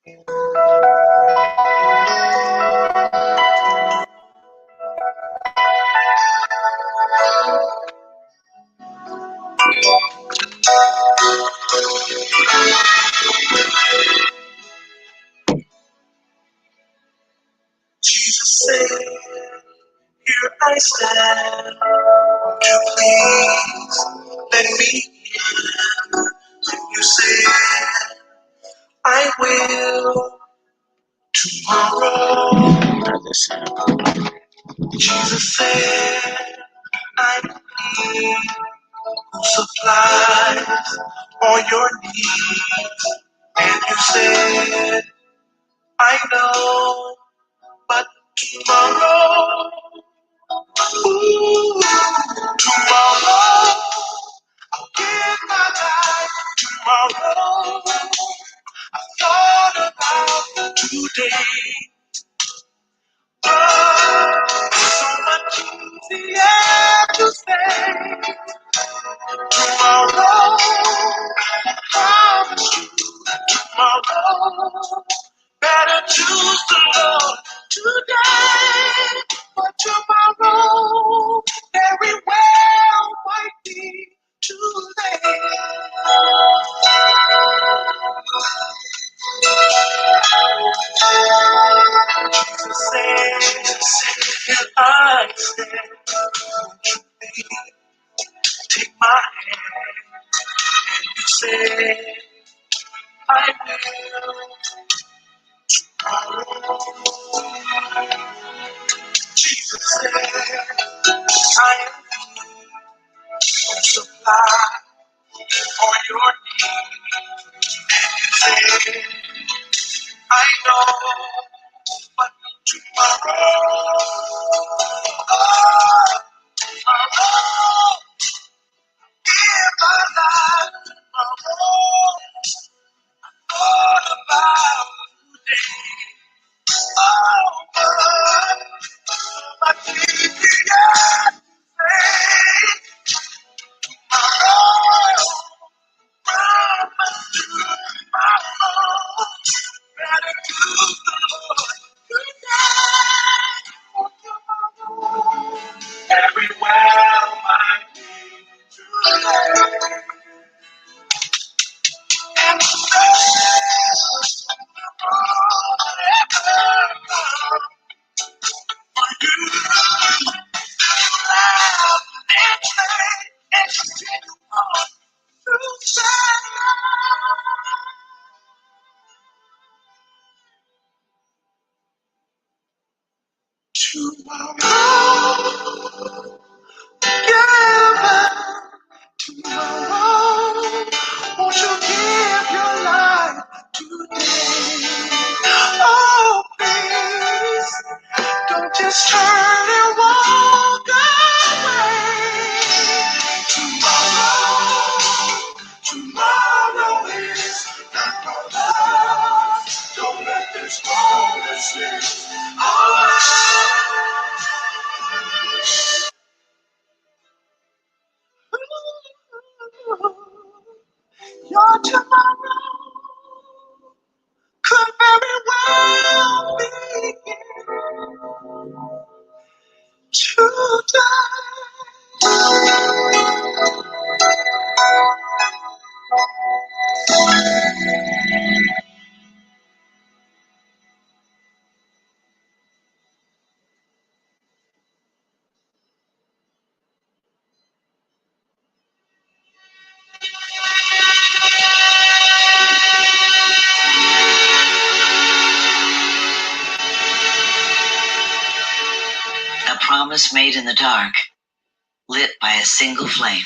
Jesus said, here I stand, to please let me in. When you said, I will tomorrow. Jesus said, I'm He who supplies all your needs. And you said, I know, but tomorrow, ooh, tomorrow, I'll give my life. Tomorrow, I thought about today. Oh, so much easier to say. Tomorrow, I promise you, tomorrow, better choose the Lord today. But tomorrow, very well might be too late. Jesus said, here I stand, won't you please take my hand? And you say, I will. Jesus said, I am He who supply all your needs. And you said, I know, but tomorrow, oh, tomorrow, give my life tomorrow, all about today. Oh, but easier say, tomorrow, promise you, tomorrow, better choose the Lord today. For tomorrow, very well might be too late. And the best for you to laugh and play and continue on through tomorrow. Yeah, tomorrow. Won't you give your life today? Oh, please, don't just turn and walk away. Tomorrow is not promised. Don't let this moment slip away. Your tomorrow could very well begin today. A promise made in the dark, lit by a single flame.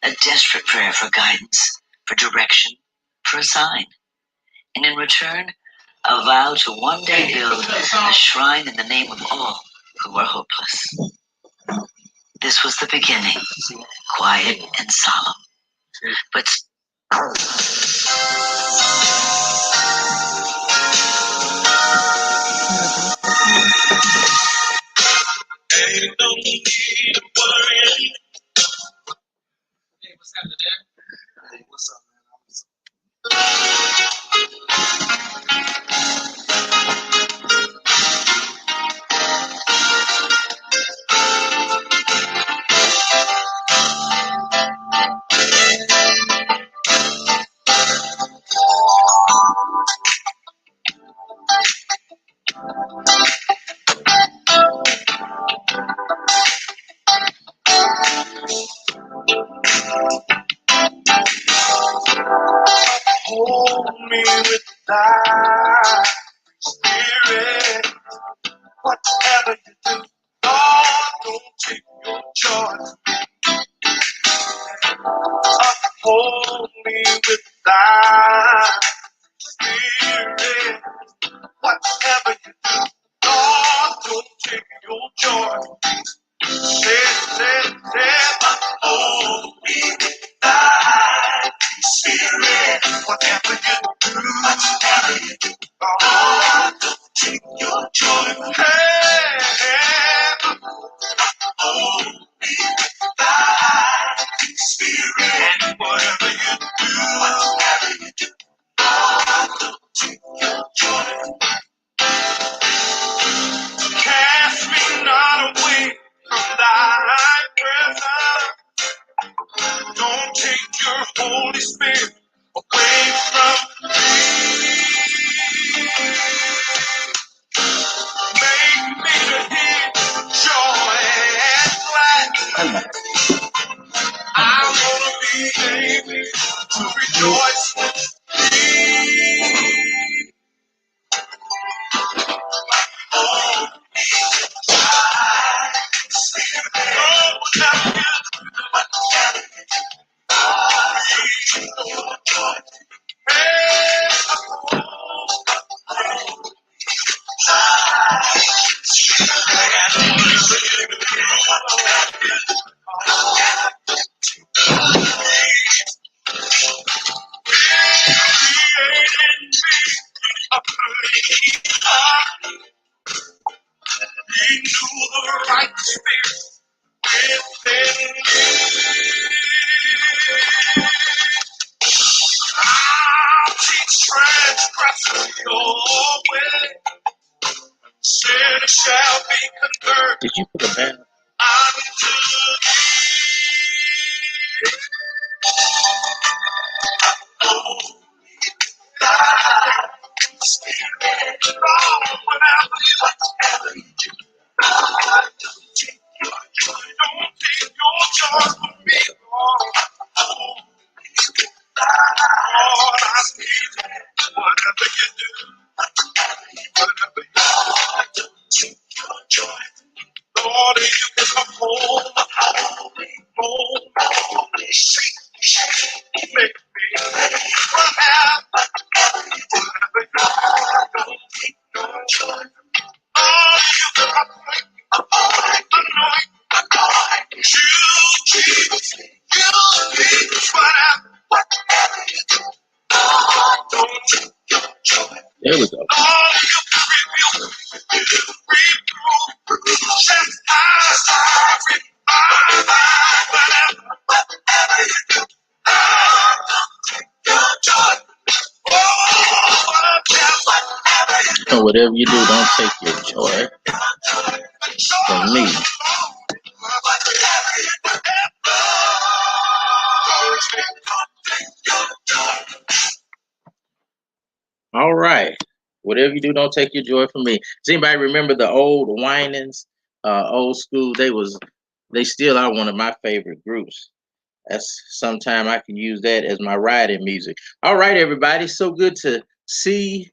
A desperate prayer for guidance, for direction, for a sign. And in return, a vow to one day build a shrine in the name of all who are hopeless. This was the beginning, quiet and solemn. But ain't no need to worry. Hey, what's happening there? Hey, what's up, man? Hold me with thy spirit. Whatever you do, Lord, don't take your joy. Uphold me with thy spirit. Whatever you do, Lord, don't take your joy. Say, uphold me with thy spirit. Whatever you do, Lord, don't take your joy. Hey, uphold me with thy spirit. Whatever you do, Lord, don't take your joy. Cast me not away from thy presence. Don't take your Holy Spirit away from me. Make me to hear joy and gladness. I want to be able to rejoice with thee. Oh, renew the right spirit within me. I'll teach transgressors your way. Sinners shall be converted. Did you put a banner? Unto oh, thy spirit, Lord, whatever you do, Lord, don't take your joy. Don't take your joy from me, Lord. Oh, Lord, I need it. Whatever you do, whatever you do, don't take your joy. Lord, you can come home, home, shake, make me happy. Whatever you do, don't take your joy. Oh, you can anoint, Jesus, whatever you do, don't take your joy. There we go. Oh, you can rebuke, chastise, whatever you do, don't take your joy. So whatever you do, don't take your joy from me. All right. Whatever you do, don't take your joy from me. Does anybody remember the old Winans, old school? They still are one of my favorite groups. That's sometime I can use that as my riding music. All right, everybody. So good to see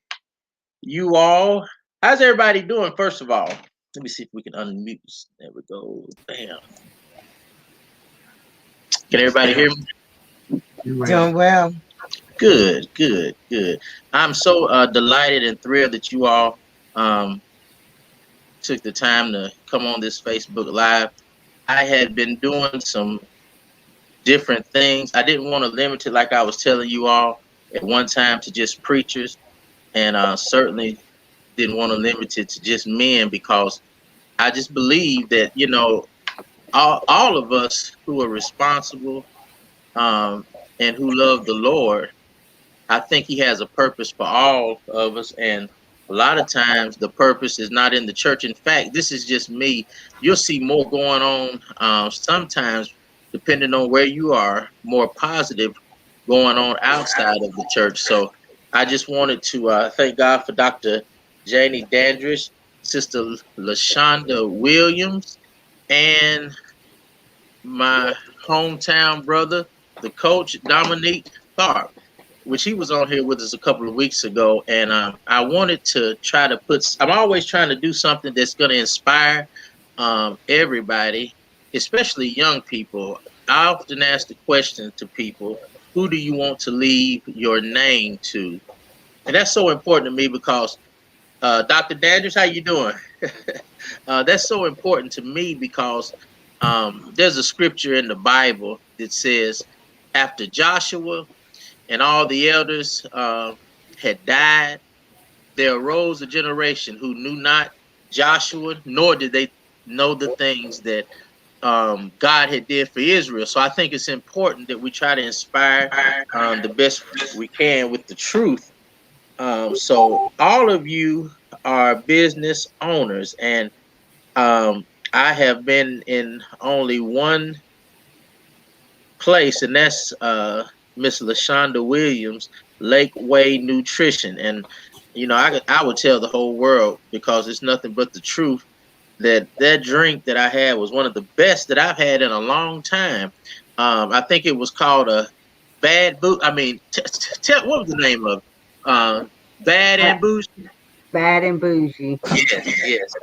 you all. How's everybody doing? First of all, let me see if we can unmute. There we go. Bam. Can everybody hear me? Doing well. Good, good, good. I'm so delighted and thrilled that you all took the time to come on this Facebook Live. I had been doing some different things. I didn't want to limit it, like I was telling you all at one time, to just preachers, and certainly didn't want to limit it to just men, because I just believe that, you know, all of us who are responsible and who love the Lord, I think he has a purpose for all of us, and a lot of times the purpose is not in the church. In fact, this is just me. You'll see more going on sometimes, depending on where you are, more positive going on outside of the church. So I just wanted to thank God for Dr. Janie Dandridge, Sister LaShonda Williams, and my hometown brother, the coach Dominique Tharp, which he was on here with us a couple of weeks ago. And I wanted to try to I'm always trying to do something that's going to inspire everybody, especially young people. I often ask the question to people, who do you want to leave your name to? And that's so important to me because Dr. Dandridge, how you doing? That's so important to me because there's a scripture in the Bible that says, after Joshua and all the elders had died, there arose a generation who knew not Joshua, nor did they know the things that God had did for Israel. So I think it's important that we try to inspire the best we can with the truth. So all of you are business owners, and I have been in only one place, and that's Miss LaShonda Williams, Lakeway Nutrition. And I would tell the whole world, because it's nothing but the truth, that drink that I had was one of the best that I've had in a long time. I think it was called a Bad Boo. I mean, tell what was the name of Bad and Bougie? Bad and Bougie. Yes.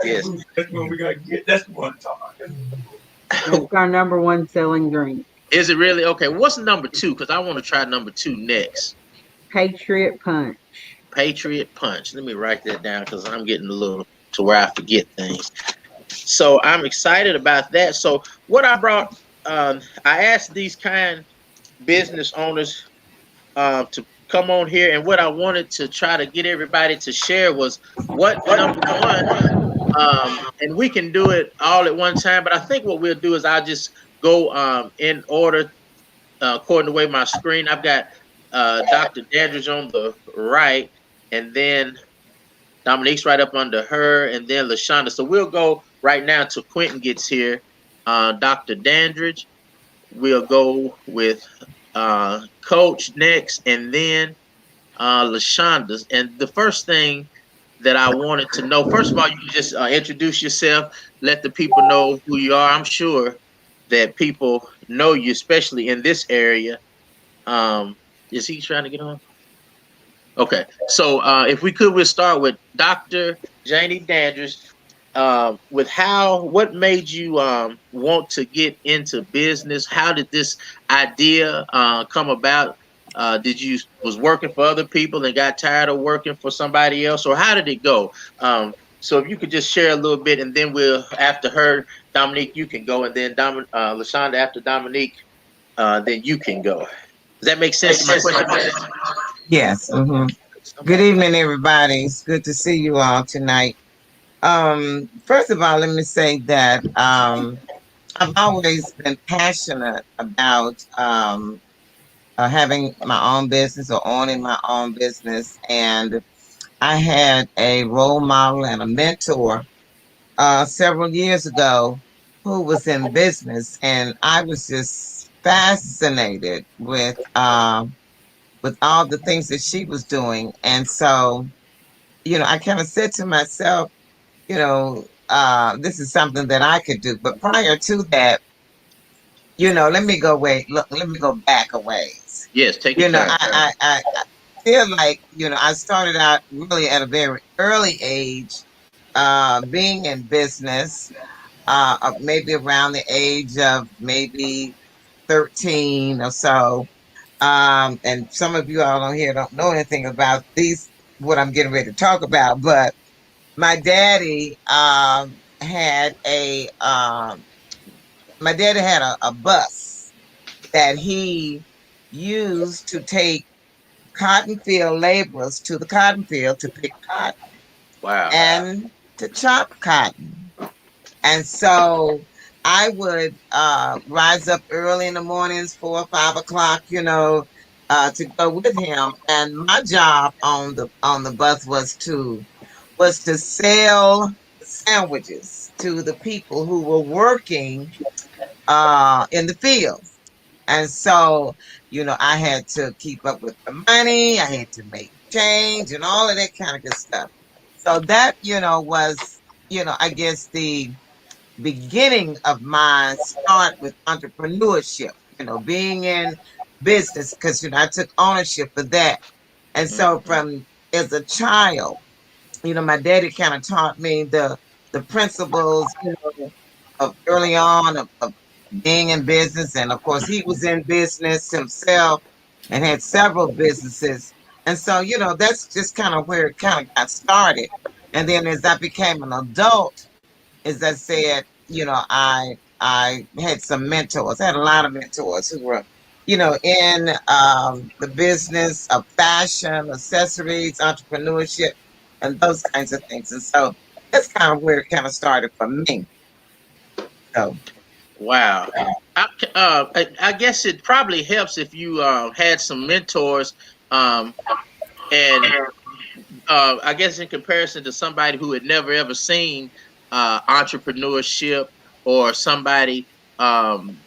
That's what we gotta get. That's one time. That's our number one selling drink. Is it really? Okay, what's number 2? Because I want to try number 2 next. Patriot Punch. Patriot Punch. Let me write that down because I'm getting a little to where I forget things. So I'm excited about that. So what I brought, I asked these kind business owners to come on here, and what I wanted to try to get everybody to share was what number one, and we can do it all at one time, but I think what we'll do is I'll just go in order according to the way my screen. I've got Dr. Dandridge on the right, and then Dominique's right up under her, and then LaShonda. So we'll go right now till Quentin gets here. Dr. Dandridge. We'll go with Coach next, and then LaShonda. And the first thing that I wanted to know, first of all, you can just introduce yourself, let the people know who you are. I'm sure that people know you, especially in this area. Is he trying to get on? Okay, so if we could, we'll start with Dr. Janie Dandridge. What made you want to get into business? How did this idea come about? Did you was working for other people and got tired of working for somebody else, or how did it go? So if you could just share a little bit, and then we'll, after her, Dominique, you can go, and then LaShonda after Dominique, then you can go. Does that make sense? Yes. Good evening, everybody. It's good to see you all tonight. First of all, let me say that I've always been passionate about having my own business or owning my own business. And I had a role model and a mentor several years ago who was in business, and I was just fascinated with all the things that she was doing. And so, I kind of said to myself, this is something that I could do. But prior to that, let me go back a ways. Yes, take your time. I feel like, I started out really at a very early age, being in business, maybe around the age of maybe 13 or so. And some of you all on here don't know anything about what I'm getting ready to talk about, but my daddy had a bus that he used to take cotton field laborers to the cotton field to pick cotton. Wow. And to chop cotton. And so I would rise up early in the mornings, 4 or 5 o'clock, to go with him, and my job on the bus was to sell sandwiches to the people who were working in the field. And so, I had to keep up with the money. I had to make change and all of that kind of good stuff. So that, was, I guess the beginning of my start with entrepreneurship, being in business, because, I took ownership of that. And so Mhm. from as a child, my daddy kind of taught me the principles, of early on of being in business. And of course, he was in business himself and had several businesses. And so, that's just kind of where it kind of got started. And then as I became an adult, as I said, I had some mentors. I had a lot of mentors who were, in the business of fashion, accessories, entrepreneurship, and those kinds of things. And so that's kind of where it kind of started for me. So, Wow. I guess it probably helps if you had some mentors, um, and I guess in comparison to somebody who had never ever seen entrepreneurship, or somebody um,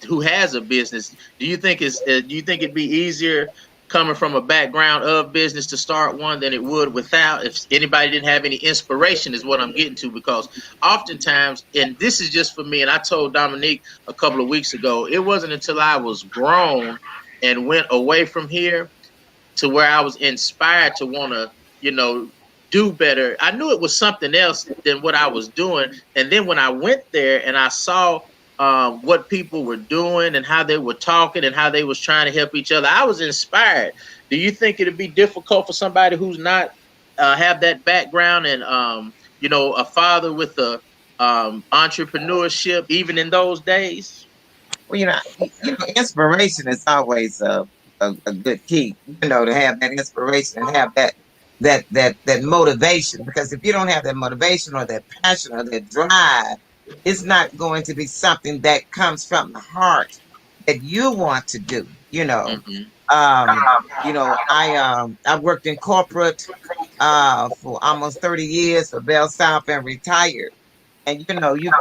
who has a business, do you think it'd be easier coming from a background of business to start one than it would without, if anybody didn't have any inspiration, is what I'm getting to? Because oftentimes, and this is just for me, and I told Dominique a couple of weeks ago, it wasn't until I was grown and went away from here to where I was inspired to want to, you know, do better. I knew it was something else than what I was doing. And then when I went there and I saw what people were doing and how they were talking and how they was trying to help each other, I was inspired. Do you think it'd be difficult for somebody who's not have that background and a father with a entrepreneurship, even in those days? well, inspiration is always a good key, to have that inspiration and have that motivation. Because if you don't have that motivation or that passion or that drive, it's not going to be something that comes from the heart that you want to do. Hmm. Um, I worked in corporate for almost 30 years for Bell South and retired. And uh, you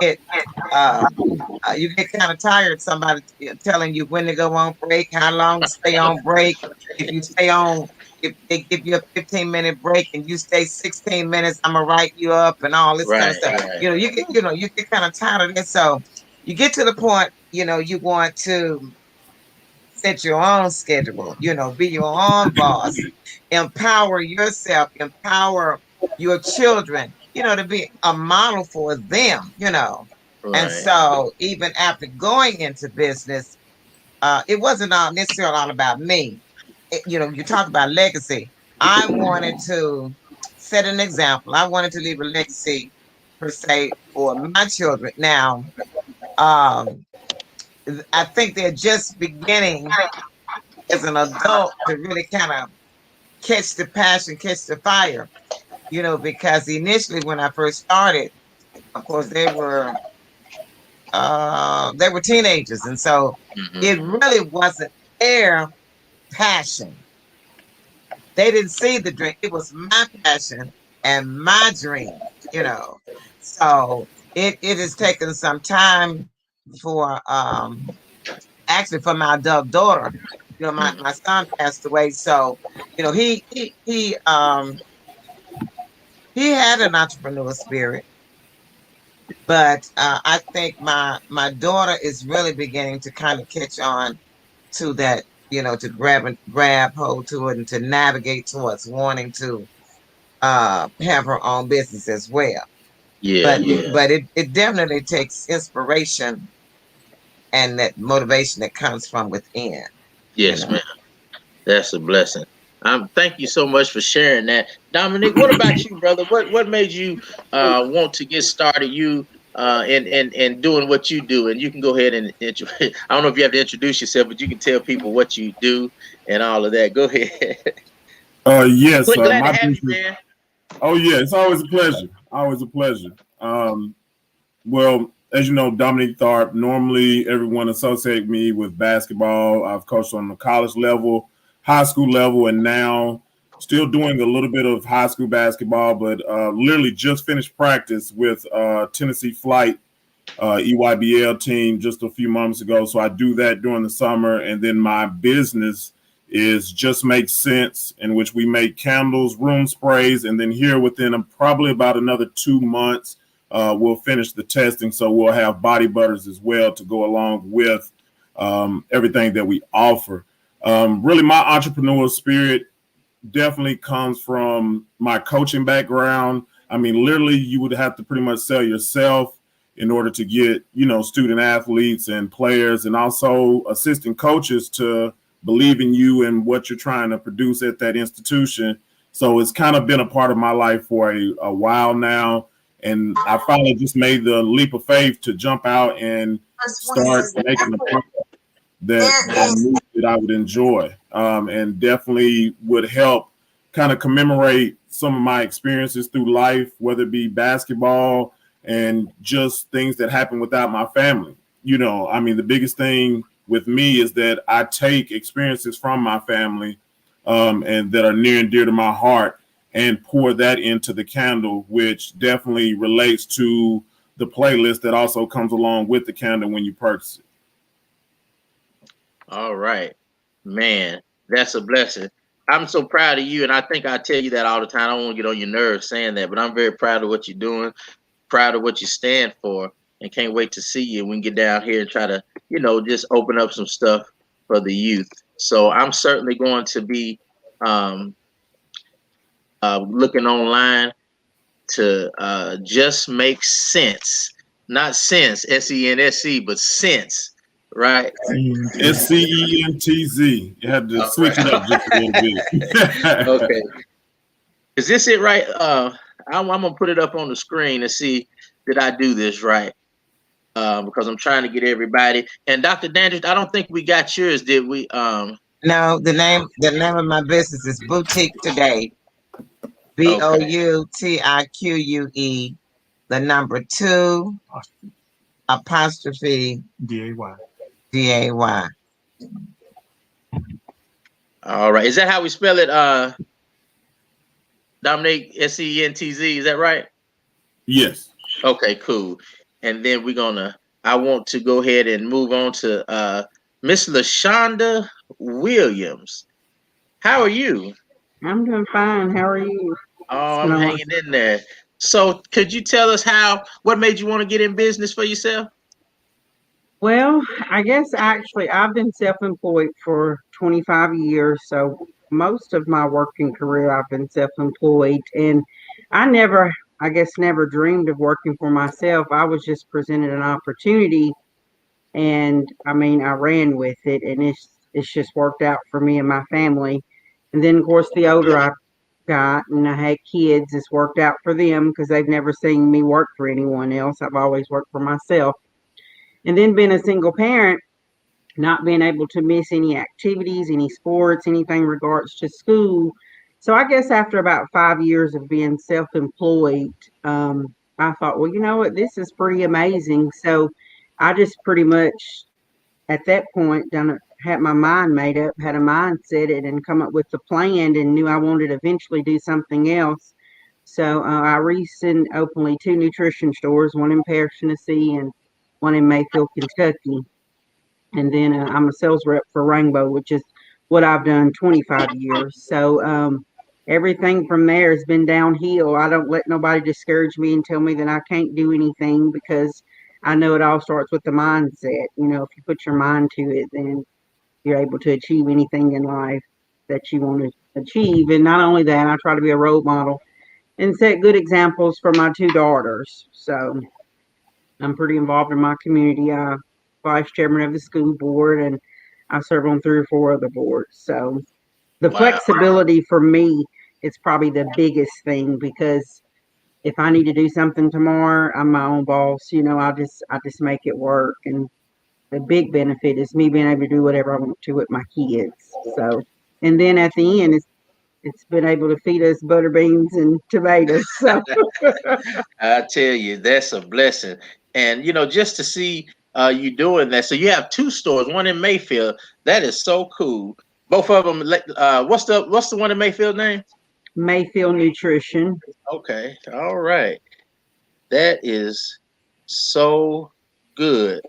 get kind of tired somebody telling you when to go on break, how long to stay on break. If you stay on, if they give you a 15-minute break and you stay 16 minutes, I'm gonna write you up and all this kind of Right, stuff. right. You get kind of tired of this. So you get to the point, you want to set your own schedule, be your own boss, empower yourself, empower your children, to be a model for them. And Right. so even after going into business, it wasn't all necessarily all about me. You talk about legacy. I wanted to set an example. I wanted to leave a legacy per se for my children. Now, um, I think they're just beginning as an adult to really kind of catch the passion, catch the fire, because initially when I first started, of course they were teenagers, and so it Hmm. really wasn't their passion. They didn't see the dream. It was my passion and my dream. So it has taken some time for actually for my adult daughter. My son passed away, so he had an entrepreneurial spirit, but I think my daughter is really beginning to kind of catch on to that, to grab hold to it and to navigate towards wanting to have her own business as well. Yeah, But yeah. it definitely takes inspiration and that motivation that comes from within, you Yes, know. ma'am. That's a blessing. Thank you so much for sharing that, Dominic. What about you, brother? What made you want to get started? You in doing what you do, and you can go ahead and I don't know if you have to introduce yourself, but you can tell people what you do and all of that. Go ahead. Yes, Glad to my have you, business. man. Oh yeah, it's always a pleasure. Always a pleasure. Um, well, as you know, Dominique Tharp. Normally, everyone associate me with basketball. I've coached on the college level. high school level, and now still doing a little bit of high school basketball, but literally just finished practice with Tennessee Flight EYBL team just a few months ago. So I do that during the summer. And then my business is Just Make Sense, in which we make candles, room sprays. And then here within probably about another 2 months, we'll finish the testing. So we'll have body butters as well to go along with everything that we offer. Really, my entrepreneurial spirit definitely comes from my coaching background. I mean, literally, you would have to pretty much sell yourself in order to get, student athletes and players, and also assistant coaches to believe in you and what you're trying to produce at that institution. So it's kind of been a part of my life for a while now. And I finally just made the leap of faith to jump out and start making a product that I would enjoy, and definitely would help kind of commemorate some of my experiences through life, whether it be basketball and just things that happen without my family. I mean, the biggest thing with me is that I take experiences from my family and that are near and dear to my heart and pour that into the candle, which definitely relates to the playlist that also comes along with the candle when you purchase it. All right, man, that's a blessing. I'm so proud of you, and I think I tell you that all the time. I don't want to get on your nerves saying that, but I'm very proud of what you're doing, proud of what you stand for, and can't wait to see you. We can get down here and try to, just open up some stuff for the youth. So I'm certainly going to be looking online to Just Make Sense, not sense, S-E-N-S-E, but sense. Right. SCENTZ. You had to switch it up just a little bit. Okay. Is this it right? I'm gonna put it up on the screen and see did I do this right? Because I'm trying to get everybody. And Dr. Dandridge, I don't think we got yours, did we? No, the name of my business is Boutique Today. BOUTIQUE, the number 2 apostrophe DAY. All right. Is that how we spell it? Dominique, SENTZ. Is that right? Yes. Okay, cool. And then I want to go ahead and move on to Miss LaShonda Williams. How are you? I'm doing fine. How are you? Oh, I'm hanging in there. So could you tell us what made you want to get in business for yourself? Well, I guess actually I've been self-employed for 25 years. So most of my working career, I've been self-employed, and I never dreamed of working for myself. I was just presented an opportunity, and I mean, I ran with it, and it's just worked out for me and my family. And then, of course, the older I got and I had kids, it's worked out for them because they've never seen me work for anyone else. I've always worked for myself. And then being a single parent, not being able to miss any activities, any sports, anything regards to school. So I guess after about 5 years of being self-employed, I thought, well, you know what, this is pretty amazing. So I just pretty much at that point had my mind made up, had a mindset it, and come up with the plan, and knew I wanted to eventually do something else. So I recently opened 2 nutrition stores, one in Paris, Tennessee, and one in Mayfield, Kentucky. And then I'm a sales rep for Rainbow, which is what I've done 25 years. So everything from there has been downhill. I don't let nobody discourage me and tell me that I can't do anything, because I know it all starts with the mindset. If you put your mind to it, then you're able to achieve anything in life that you want to achieve. And not only that, I try to be a role model and set good examples for my 2 daughters. So I'm pretty involved in my community. I'm vice chairman of the school board, and I serve on 3 or 4 other boards. So the flexibility for me is probably the biggest thing, because if I need to do something tomorrow, I'm my own boss. I just make it work. And the big benefit is me being able to do whatever I want to with my kids. So, and then at the end, it's been able to feed us butter beans and tomatoes. So I tell you, that's a blessing. And just to see you doing that. So you have 2 stores, one in Mayfield. That is so cool. Both of them. What's the one in Mayfield name? Mayfield Nutrition. Okay. All right. That is so good.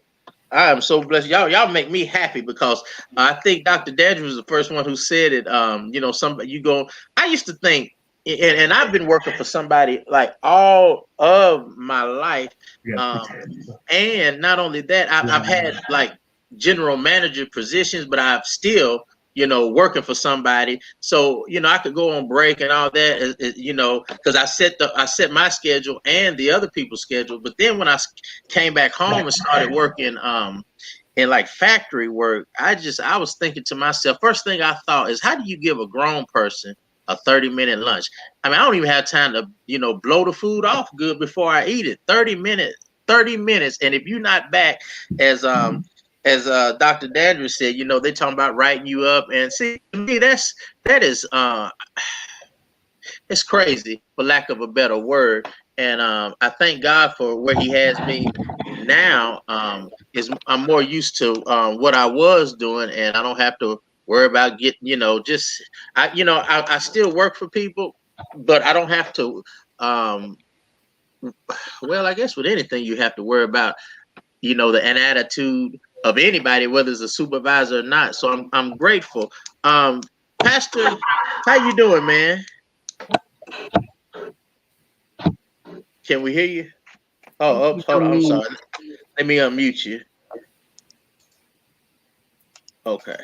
I am so blessed. Y'all make me happy because I think Dr. Dandridge was the first one who said it. Somebody you go. I used to think, and I've been working for somebody like all of my life. And not only that, I've had like general manager positions, but I've still, working for somebody. So, I could go on break and all that, because I set my schedule and the other people's schedule. But then when I came back home and started working in like factory work, I was thinking to myself, first thing I thought is, how do you give a grown person a 30-minute lunch? I mean, I don't even have time to, blow the food off good before I eat it. 30 minutes. And if you're not back, as Dr. Dandridge said, they talking about writing you up. And see, to me, that is it's crazy, for lack of a better word. And I thank God for where He has me now. I'm more used to what I was doing, and I don't have to worry about getting, I still work for people, but I don't have to. Well, I guess with anything you have to worry about, an attitude of anybody, whether it's a supervisor or not. So I'm grateful. Pastor, how you doing, man? Can we hear you? Oh, hold on. I'm sorry. Let me unmute you. Okay. I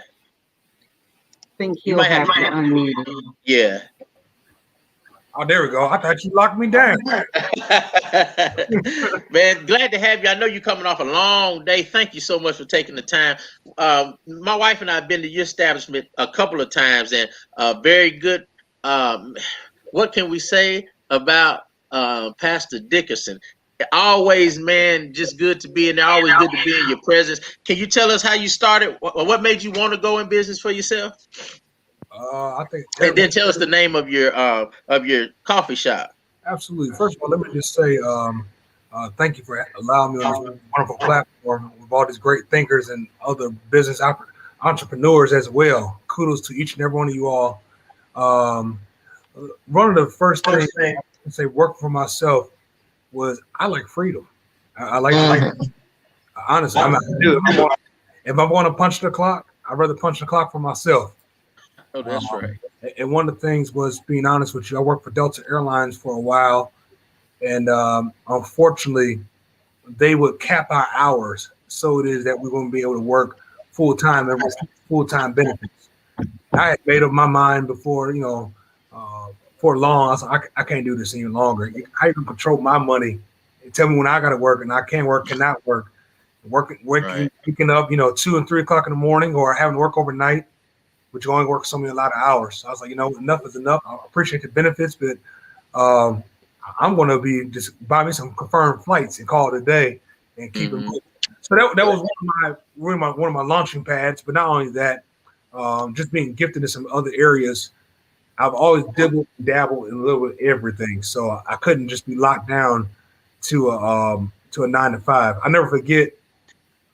think he'll have to unmute. Yeah. Oh, there we go. I thought you locked me down. Man, glad to have you. I know you're coming off a long day. Thank you so much for taking the time. My wife and I have been to your establishment a couple of times, and very good. What can we say about Pastor Dickerson? Always, man, just good to be in there. Always good to be in your presence. Can you tell us how you started? What made you want to go in business for yourself? I think. And then tell us the name of your coffee shop. Absolutely. First of all, let me just say thank you for allowing me on this wonderful platform with all these great thinkers and other business entrepreneurs as well. Kudos to each and every one of you all. One of the first things I say work for myself was I like freedom. I like honestly, I'm not do it. If I want to punch the clock, I'd rather punch the clock for myself. Oh, that's right. And one of the things was, being honest with you, I worked for Delta Airlines for a while, and unfortunately, they would cap our hours, so it is that we wouldn't be able to work full time and receive full-time benefits. I had made up my mind before, for long. I was like, I can't do this any longer. I can control my money and tell me when I got to work and I can work, cannot work. Waking up, 2 and 3 o'clock in the morning, or having to work overnight, but you only work so many a lot of hours. So I was like, enough is enough. I appreciate the benefits, but I'm going to just buy me some confirmed flights and call it a day and keep it moving. So that was one of my launching pads. But not only that, just being gifted in some other areas, I've always dabbled in a little bit of everything. So I couldn't just be locked down to a 9-to-5. I never forget,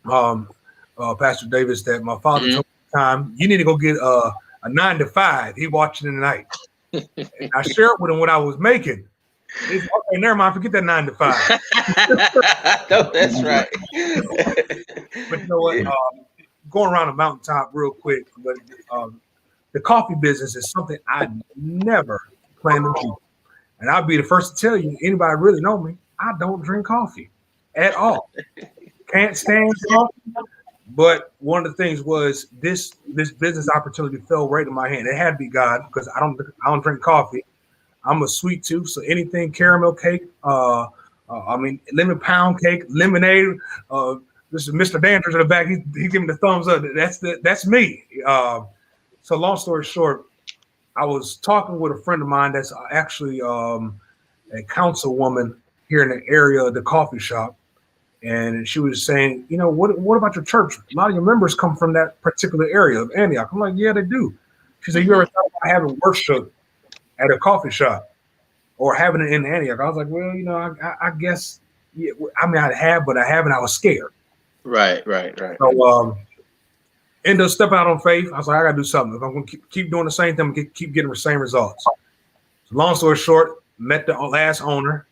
Pastor Davis, that my father told me time, you need to go get a 9-to-5. He watching in the night. And I shared with him what I was making. He's okay, never mind, forget that 9-to-5. No, that's right. But you know what? Going around the mountaintop real quick, but the coffee business is something I never planned to do. And I'll be the first to tell you, anybody really know me, I don't drink coffee at all. Can't stand coffee. But one of the things was this business opportunity fell right in my hand. It had to be God, because I don't drink coffee. I'm a sweet tooth, so anything caramel cake, lemon pound cake, lemonade. This is Mr. Dandridge in the back. He's giving the thumbs up. That's me. So long story short, I was talking with a friend of mine that's actually a councilwoman here in the area of the coffee shop. And she was saying, what about your church? A lot of your members come from that particular area of Antioch. I'm like, yeah, they do. She said, you ever thought about having worship at a coffee shop or having it in Antioch? I was like, well, I guess, I have, but I haven't. I was scared. Right. So ended up stepping out on faith. I was like, I gotta do something. If I'm gonna keep doing the same thing, I'm gonna keep getting the same results. So long story short, met the last owner.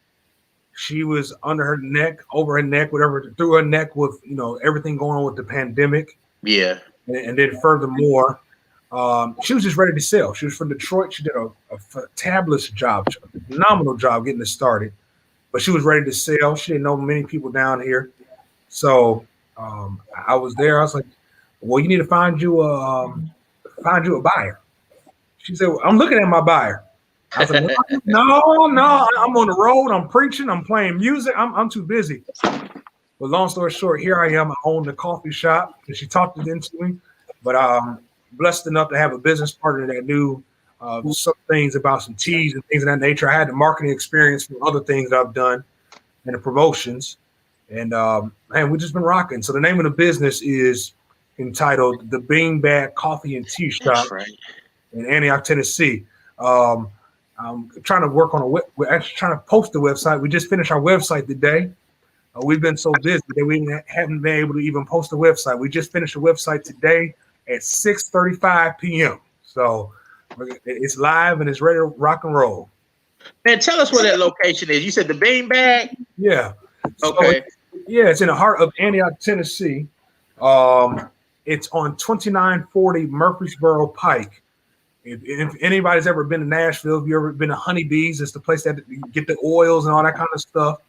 She was under her neck, over her neck, whatever, through her neck with everything going on with the pandemic. Yeah. And then furthermore, she was just ready to sell. She was from Detroit. She did a fabulous job, a phenomenal job getting this started. But she was ready to sell. She didn't know many people down here. So I was there. I was like, well, you need to find you a buyer. She said, well, I'm looking at my buyer. I was like, no, I'm on the road. I'm preaching. I'm playing music. I'm too busy. But long story short, here I am. I own the coffee shop, and she talked it into me. But I'm blessed enough to have a business partner that knew some things about some teas and things of that nature. I had the marketing experience from other things that I've done and the promotions. And man, we've just been rocking. So the name of the business is entitled The Beanbag Coffee and Tea Shop in Antioch, Tennessee. I'm trying to work on we're actually trying to post the website. We just finished our website today. We've been so busy that we haven't been able to even post the website. We just finished the website today at 6:35 p.m. So it's live and it's ready to rock and roll. Man, tell us where that location is. You said the Beanbag? Yeah. Okay. So it's in the heart of Antioch, Tennessee. It's on 2940 Murfreesboro Pike. If anybody's ever been to Nashville, if you've ever been to Honeybees, it's the place that you get the oils and all that kind of stuff.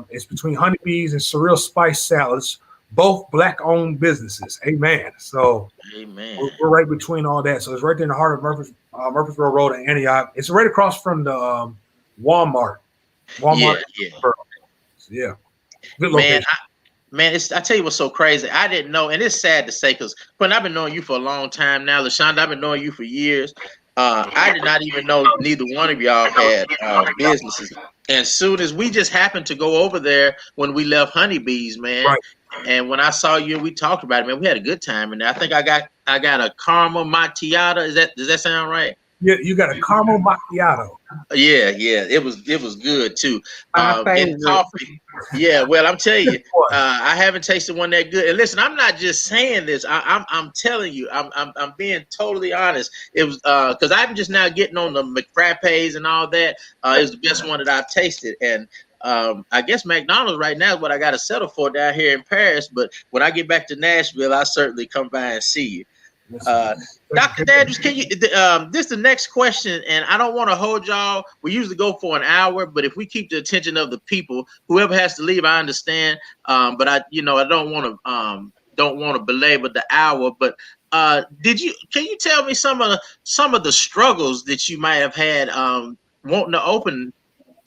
It's between Honeybees and Surreal Spice Salads, both Black-owned businesses. Amen. So we're right between all that. So it's right there in the heart of Murfreesboro Road in Antioch. It's right across from the Walmart. Yeah. Good location. Man, I tell you what's so crazy. I didn't know, and it's sad to say, because Quentin, I've been knowing you for a long time now. LaShonda, I've been knowing you for years. I did not even know neither one of y'all had businesses. And soon as we just happened to go over there when we left Honeybees, man. Right. And when I saw you, we talked about it, man. We had a good time. And I think I got a caramel macchiato. Does that sound right? Yeah, you got a caramel macchiato. Yeah, it was good too. And coffee. Yeah, well, I'm telling you, I haven't tasted one that good. And listen, I'm not just saying this. I'm telling you, I'm being totally honest. It was because I'm just now getting on the McFrappes and all that. It's the best one that I've tasted. And I guess McDonald's right now is what I got to settle for down here in Paris. But when I get back to Nashville, I'll certainly come by and see you. Dr. Daniels, can you this is the next question, and I don't want to hold y'all. We usually go for an hour, but if we keep the attention of the people, whoever has to leave, I understand. But I don't want to belabor the hour. But can you tell me some of the struggles that you might have had wanting to open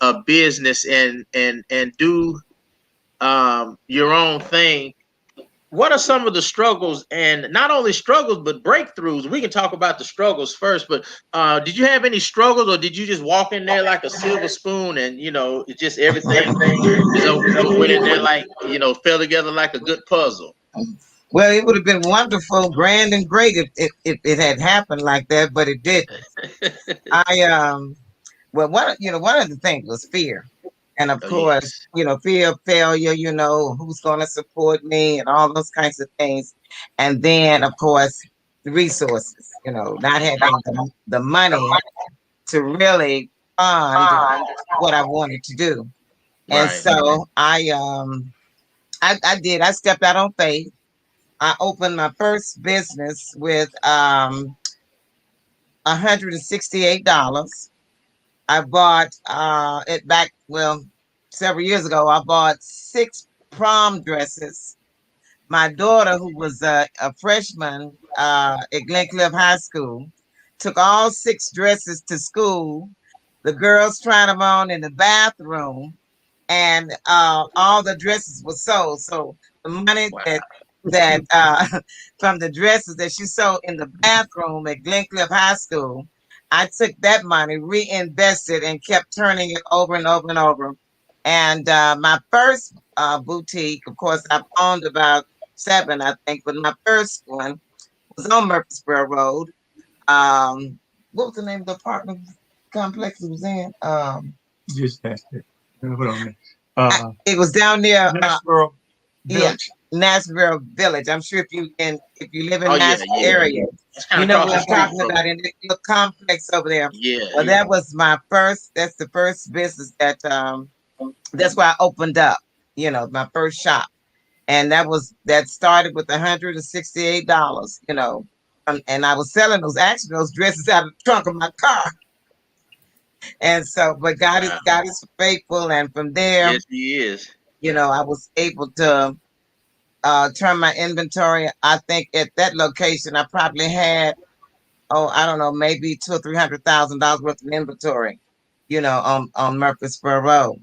a business and do your own thing? What are some of the struggles, and not only struggles, but breakthroughs? We can talk about the struggles first, but did you have any struggles, or did you just walk in there like a silver spoon and, it just everything went in there like, fell together like a good puzzle? Well, it would have been wonderful, grand and great if it had happened like that, but it didn't. One of the things was fear. And of course, fear of failure, who's going to support me and all those kinds of things. And then, of course, the resources, not having the money to really fund what I wanted to do. Right. And so I stepped out on faith. I opened my first business with $168. I bought it back, several years ago. I bought 6 prom dresses. My daughter, who was a freshman at Glencliff High School, took all 6 dresses to school. The girls tried them on in the bathroom, and all the dresses were sold. So the money that from the dresses that she sold in the bathroom at Glencliff High School, I took that money, reinvested, and kept turning it over and over and over. And my first boutique, of course, I've owned about 7, I think, but my first one was on Murfreesboro Road. What was the name of the apartment complex it was in? Just it. Hold on. It was down near Village. Nashville Village. I'm sure if you live in Oh, yeah, Nashville yeah. area, It's kind you of know across what the I'm street talking from about in the little complex over there. Yeah, Well, yeah. that was that's the first business that's where I opened up, my first shop. And that started with $168, and I was selling those dresses out of the trunk of my car. And so, but Wow. God is faithful. And from there, Yes, he is. I was able to turn my inventory. I think at that location, I probably had, I don't know, maybe $200,000 or $300,000 worth of inventory, on Murfreesboro Road.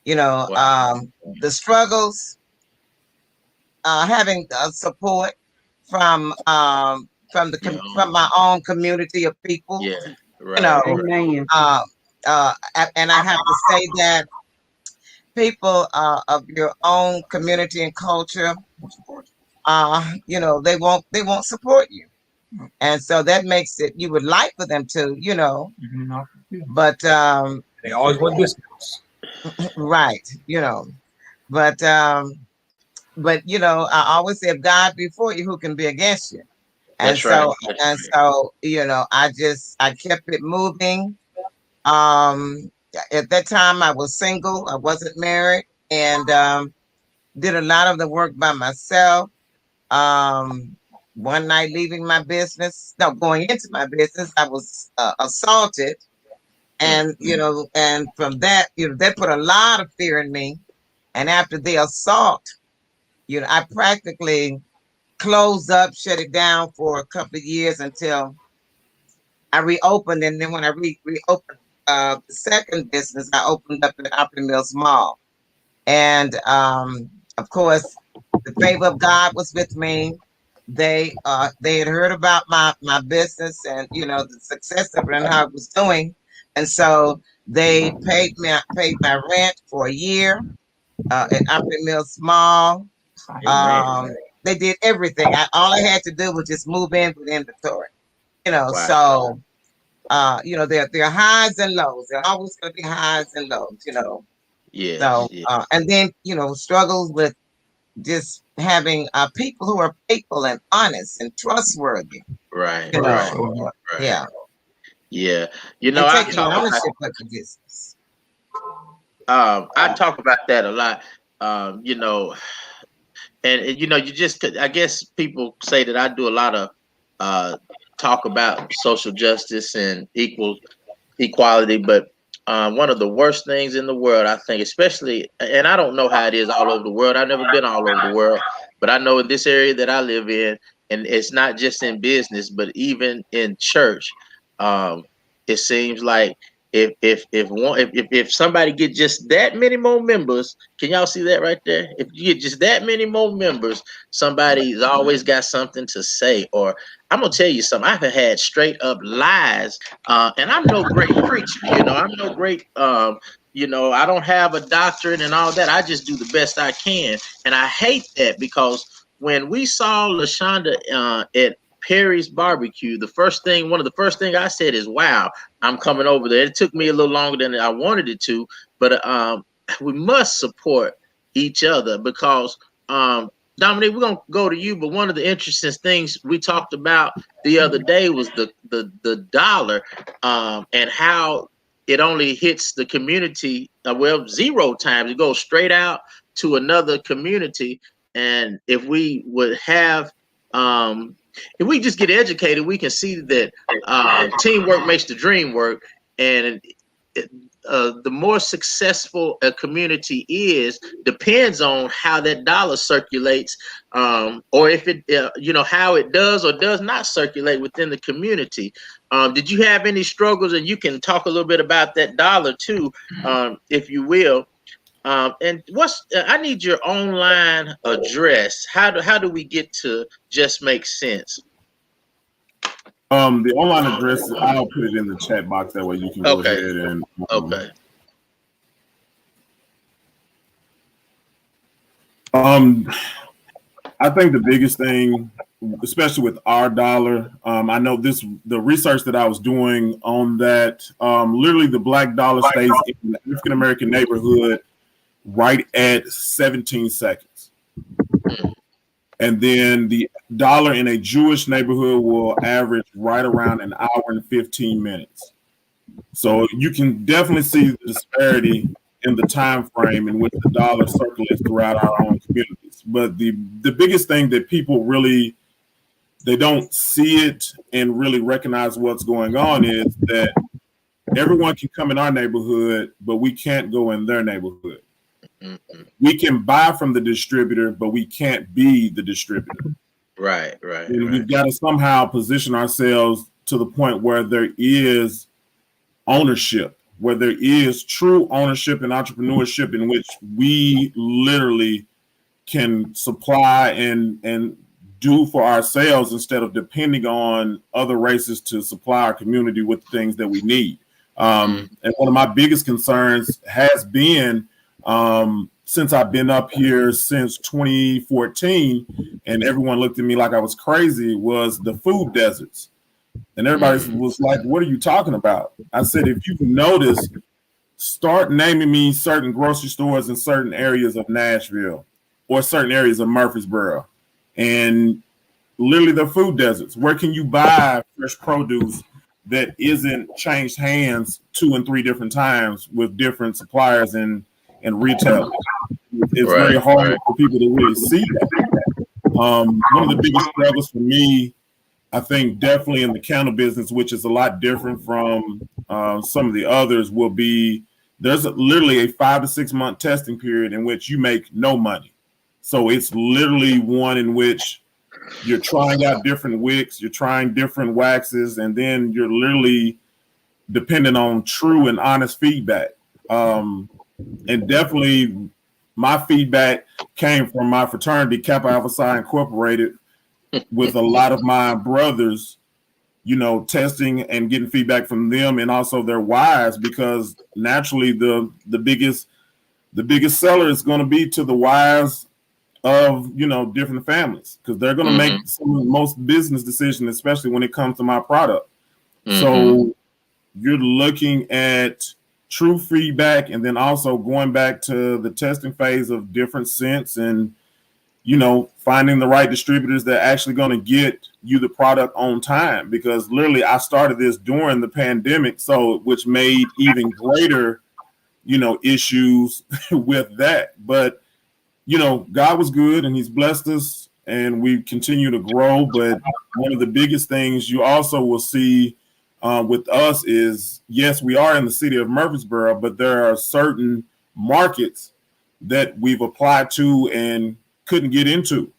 Wow. The struggles, having support from from my own community of people. Yeah, You know, Amen. and I have to say that people of your own community and culture, they won't support you. And so that makes it, you would like for them to, but They always want discounts. right, but I always say, if God be for you, who can be against you? And That's right. so I kept it moving. At that time I was single, I wasn't married, and did a lot of the work by myself. One night going into my business, I was assaulted, and and from that, that put a lot of fear in me. And after the assault, I practically closed up, shut it down for a couple of years until I reopened. And then when I reopened the second business, I opened up at Opry Mills Mall. And of course, the favor of God was with me. They had heard about my business and the success of it and how it was doing, and so they paid my rent for a year at Opry Mills Mall. They did everything. All I had to do was just move in with inventory. Wow. So there are highs and lows. There are always going to be highs and lows. Yeah. So and then struggles with just having people who are faithful and honest and trustworthy. Right. Right. Yeah. Yeah. I take ownership of the business. I talk about that a lot. And you just, I guess people say that I do a lot of talk about social justice and equality, but one of the worst things in the world, I think, especially, and I don't know how it is all over the world. I've never been all over the world, but I know in this area that I live in, and it's not just in business, but even in church, it seems like if somebody get just that many more members, can y'all see that right there? If you get just that many more members, somebody's always got something to say. Or I'm gonna tell you something. I've had straight up lies, and I'm no great preacher. I'm no great. I don't have a doctorate and all that. I just do the best I can, and I hate that because when we saw LaShonda at Perry's Barbecue, one of the first thing I said is, "Wow, I'm coming over there." It took me a little longer than I wanted it to, but we must support each other because Dominique, we're gonna go to you. But one of the interesting things we talked about the other day was the dollar and how it only hits the community 0 times. It goes straight out to another community, and if we would have if we just get educated, we can see that teamwork makes the dream work. And the more successful a community is depends on how that dollar circulates, or if it, how it does or does not circulate within the community. Did you have any struggles? And you can talk a little bit about that dollar too, if you will. And I need your online address. How do we get to Just Make Sense? The online address, I'll put it in the chat box. That way you can go ahead and. Okay. I think the biggest thing, especially with our dollar, I know the research that I was doing on that, literally the black dollar stays in the African American neighborhood right at 17 seconds. And then the dollar in a Jewish neighborhood will average right around an hour and 15 minutes. So you can definitely see the disparity in the time frame in which the dollar circulates throughout our own communities. But the biggest thing that people really, they don't see it and really recognize what's going on is that everyone can come in our neighborhood, but we can't go in their neighborhood. We can buy from the distributor, but we can't be the distributor. Right. And we've got to somehow position ourselves to the point where there is ownership, where there is true ownership and entrepreneurship in which we literally can supply and do for ourselves instead of depending on other races to supply our community with things that we need. And one of my biggest concerns has been, since I've been up here since 2014, and everyone looked at me like I was crazy, was the food deserts. And everybody was like, what are you talking about? I said, if you've noticed, start naming me certain grocery stores in certain areas of Nashville or certain areas of Murfreesboro. And literally the food deserts. Where can you buy fresh produce that isn't changed hands 2 and 3 different times with different suppliers and retailers? It's very hard for people to really see that. One of the biggest struggles for me, I think definitely in the candle business, which is a lot different from some of the others, will be there's literally a 5 to 6 month testing period in which you make no money. So it's literally one in which you're trying out different wicks, you're trying different waxes, and then you're literally dependent on true and honest feedback. And definitely my feedback came from my fraternity, Kappa Alpha Psi Incorporated, with a lot of my brothers, you know, testing and getting feedback from them and also their wives, because naturally the biggest seller is going to be to the wives of, you know, different families, because they're going to make some of the most business decisions, especially when it comes to my product. So you're looking at true feedback and then also going back to the testing phase of different scents and, you know, finding the right distributors that are actually going to get you the product on time, because literally I started this during the pandemic, so which made even greater, you know, issues with that. But, you know, God was good and he's blessed us and we continue to grow. But one of the biggest things you also will see with us is, yes, we are in the city of Murfreesboro, but there are certain markets that we've applied to and couldn't get into.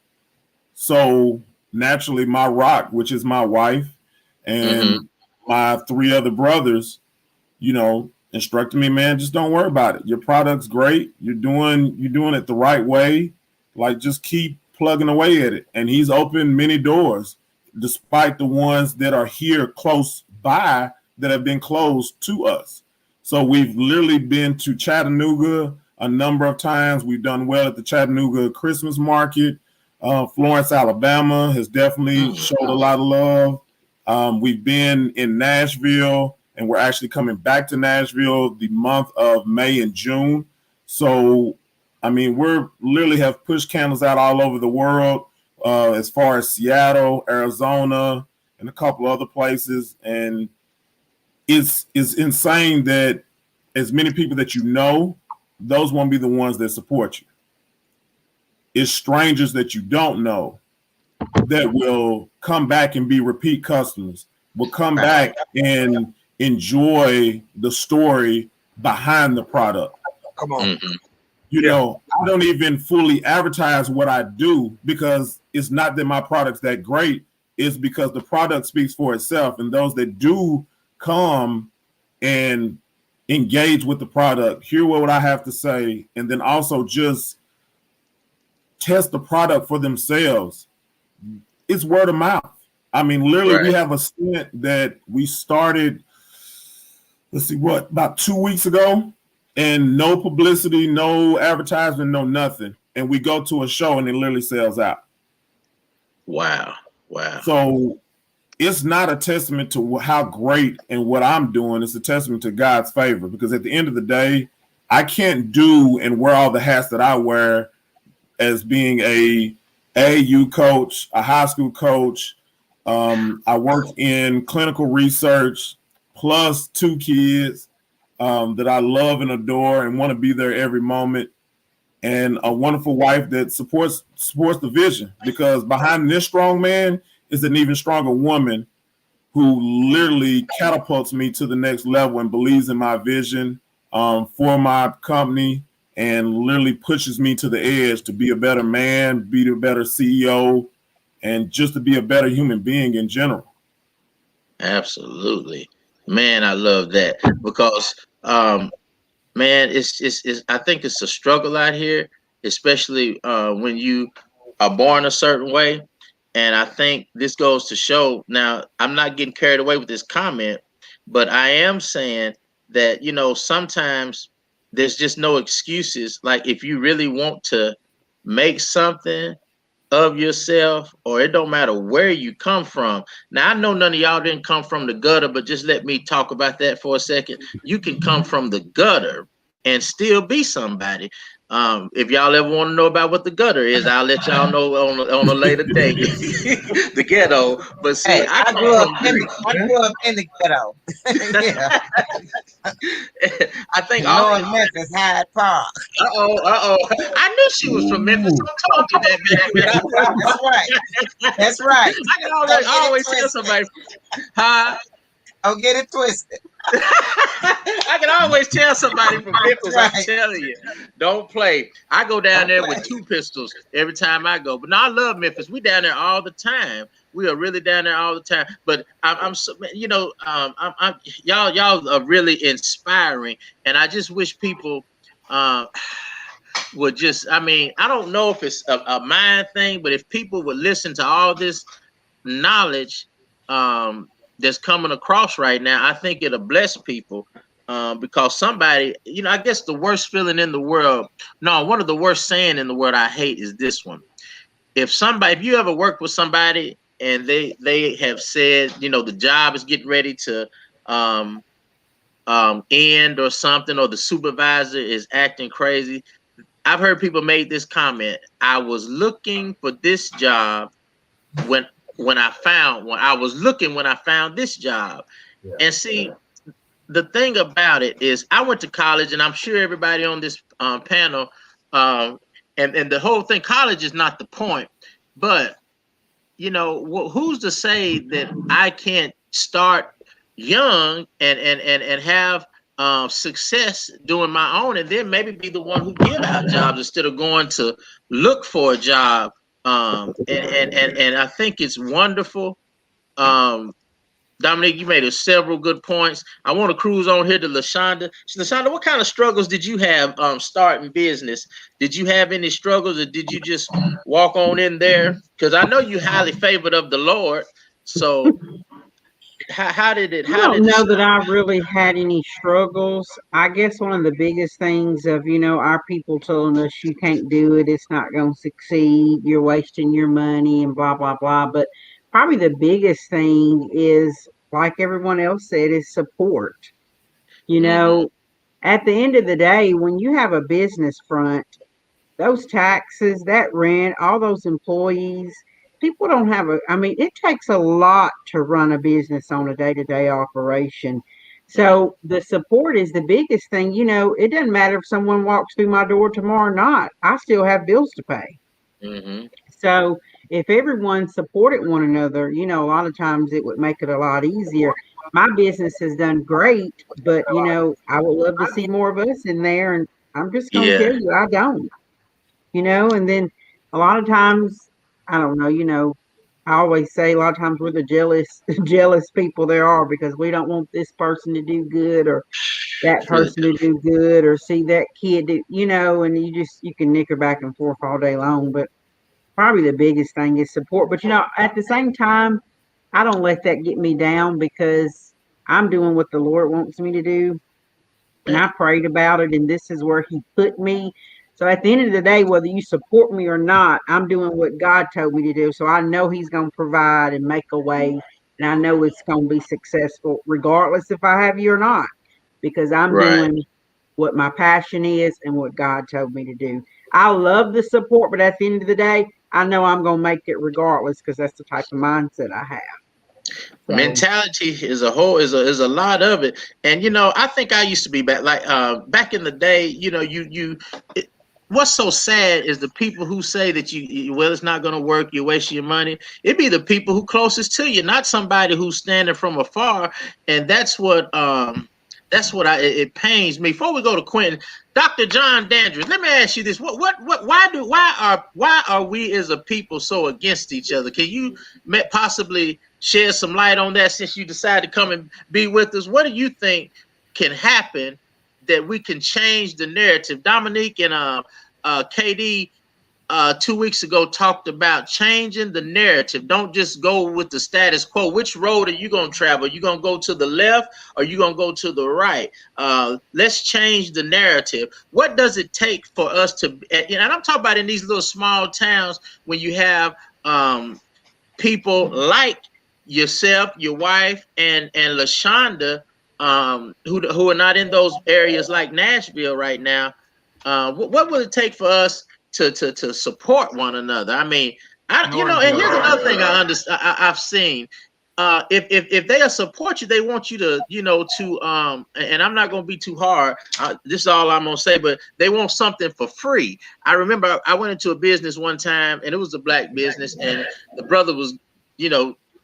So naturally my rock, which is my wife and my 3 other brothers, you know, instructed me, man, just don't worry about it. Your product's great. You're doing it the right way. Like, just keep plugging away at it. And he's opened many doors, despite the ones that are here close by that have been closed to us. So we've literally been to Chattanooga a number of times. We've done well at the Chattanooga Christmas market. Florence, Alabama has definitely showed a lot of love. We've been in Nashville, and we're actually coming back to Nashville the month of May and June. So, I mean, we're literally have pushed candles out all over the world, as far as Seattle, Arizona, and a couple other places. And it's insane that as many people that you know, those won't be the ones that support you. It's strangers that you don't know that will come back and be repeat customers, will come back and enjoy the story behind the product. Come on. You know, I don't even fully advertise what I do, because it's not that my product's that great. It's because the product speaks for itself. And those that do come and engage with the product, hear what I have to say, and then also just test the product for themselves, it's word of mouth. I mean, literally, we have a scent that we started, about 2 weeks ago, and no publicity, no advertisement, no nothing. And we go to a show and it literally sells out. Wow. So it's not a testament to how great and what I'm doing. It's a testament to God's favor, because at the end of the day, I can't do and wear all the hats that I wear as being a AAU coach, a high school coach. I work in clinical research, plus 2 kids that I love and adore and want to be there every moment, and a wonderful wife that supports the vision. Because behind this strong man is an even stronger woman who literally catapults me to the next level and believes in my vision for my company, and literally pushes me to the edge to be a better man, be a better CEO, and just to be a better human being in general. Absolutely, man. I love that because, man, it's I think it's a struggle out here, especially when you are born a certain way. And I think this goes to show. Now, I'm not getting carried away with this comment, but I am saying that, sometimes there's just no excuses. Like, if you really want to make something of yourself, or it don't matter where you come from. Now, I know none of y'all didn't come from the gutter, but just let me talk about that for a second. You can come from the gutter and still be somebody. If y'all ever want to know about what the gutter is, I'll let y'all know on a later date. The ghetto. But see, Hey, I grew up come in the ghetto. Yeah. I think North Memphis, Hyde Park. I knew she was from Memphis. I told you that, baby. That's right. I always tell somebody, huh? Don't get it twisted. I can always tell somebody from Memphis. Right. I'm telling you, don't play. I go down there with 2 pistols every time I go. But no, I love Memphis. We down there all the time. We are really down there all the time. But I'm so, y'all are really inspiring, and I just wish people would just. I mean, I don't know if it's a mind thing, but if people would listen to all this knowledge that's coming across right now, I think it'll bless people. Because somebody, I guess the worst feeling in the world, one of the worst saying in the world I hate is this one. If you ever work with somebody and they have said, the job is getting ready to end or something, or the supervisor is acting crazy. I've heard people make this comment. I was looking for this job when I found this job. Yeah. And see, the thing about it is, I went to college, and I'm sure everybody on this panel, and the whole thing, college is not the point, but who's to say that I can't start young and have success doing my own, and then maybe be the one who give out jobs instead of going to look for a job. And I think it's wonderful. Dominique, you made several good points. I want to cruise on here to LaShonda. LaShonda, what kind of struggles did you have starting business? Did you have any struggles, or did you just walk on in there? Because I know you highly favored of the Lord. So how did it? I don't know that I really had any struggles. I guess one of the biggest things of, our people telling us you can't do it, it's not going to succeed, you're wasting your money and blah, blah, blah. But probably the biggest thing is, like everyone else said, is support. At the end of the day, when you have a business front, those taxes, that rent, all those employees, people don't have it takes a lot to run a business on a day-to-day operation. So the support is the biggest thing. It doesn't matter if someone walks through my door tomorrow or not. I still have bills to pay. Mm-hmm. So if everyone supported one another, a lot of times it would make it a lot easier. My business has done great, but, I would love to see more of us in there. And I'm just going to tell you, I don't. And then a lot of times, I don't know, I always say a lot of times we're the jealous people there are, because we don't want this person to do good or that person to do good, or see that kid do, and you can nicker back and forth all day long. But probably the biggest thing is support. But, at the same time, I don't let that get me down, because I'm doing what the Lord wants me to do. And I prayed about it, and this is where He put me. So at the end of the day, whether you support me or not, I'm doing what God told me to do. So I know He's going to provide and make a way. And I know it's going to be successful, regardless if I have you or not, because I'm doing what my passion is and what God told me to do. I love the support, but at the end of the day, I know I'm going to make it regardless because that's the type of mindset I have. So, mentality is a whole is a lot of it. And I think I used to be back in the day. What's so sad is the people who say that well, it's not going to work, you're wasting your money. It'd be the people who closest to you, not somebody who's standing from afar. And that's what it pains me. Before we go to Quentin, Dr. John Dandridge, let me ask you this: why are we as a people so against each other? Can you possibly shed some light on that since you decided to come and be with us? What do you think can happen that we can change the narrative? Dominique and KD 2 weeks ago talked about changing the narrative. Don't just go with the status quo. Which road are you going to travel? You going to go to the left or you going to go to the right? Let's change the narrative. What does it take for us to, and I'm talking about in these little small towns when you have people like yourself, your wife, and LaShonda, who are not in those areas like Nashville right now. What would it take for us to support one another? I mean, and here's another thing I've seen. If they support you, they want you to, and I'm not going to be too hard. This is all I'm going to say, but they want something for free. I remember I went into a business one time and it was a black business and the brother was,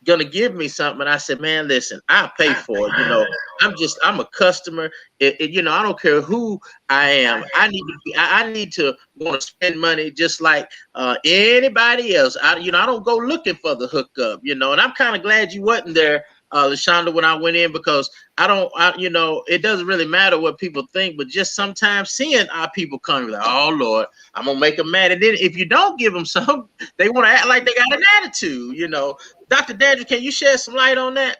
going to give me something. And I said, man, listen, I'll pay for it. I'm a customer. I don't care who I am. I need to want to spend money just like anybody else. I don't go looking for the hookup, and I'm kind of glad you wasn't there, LaShonda, when I went in, because it doesn't really matter what people think, but just sometimes seeing our people come, like, oh Lord, I'm gonna make them mad. And then if you don't give them some, they want to act like they got an attitude, Dr. Dandridge, can you shed some light on that?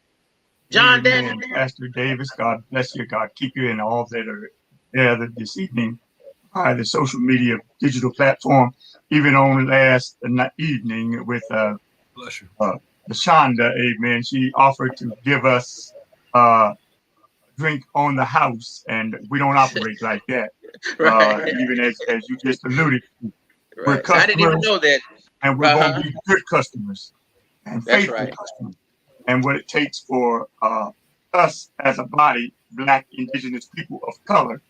John Dandridge. Pastor Davis, God bless you. God keep you, and all that are there this evening by the social media digital platform, even on last evening with bless you. LaShonda, amen. She offered to give us drink on the house, and we don't operate like that. Right. Even as you just alluded to. Right. We're customers, I didn't even know that. And we're going to be good customers and faithful customers. And what it takes for us as a body, Black, Indigenous people of color,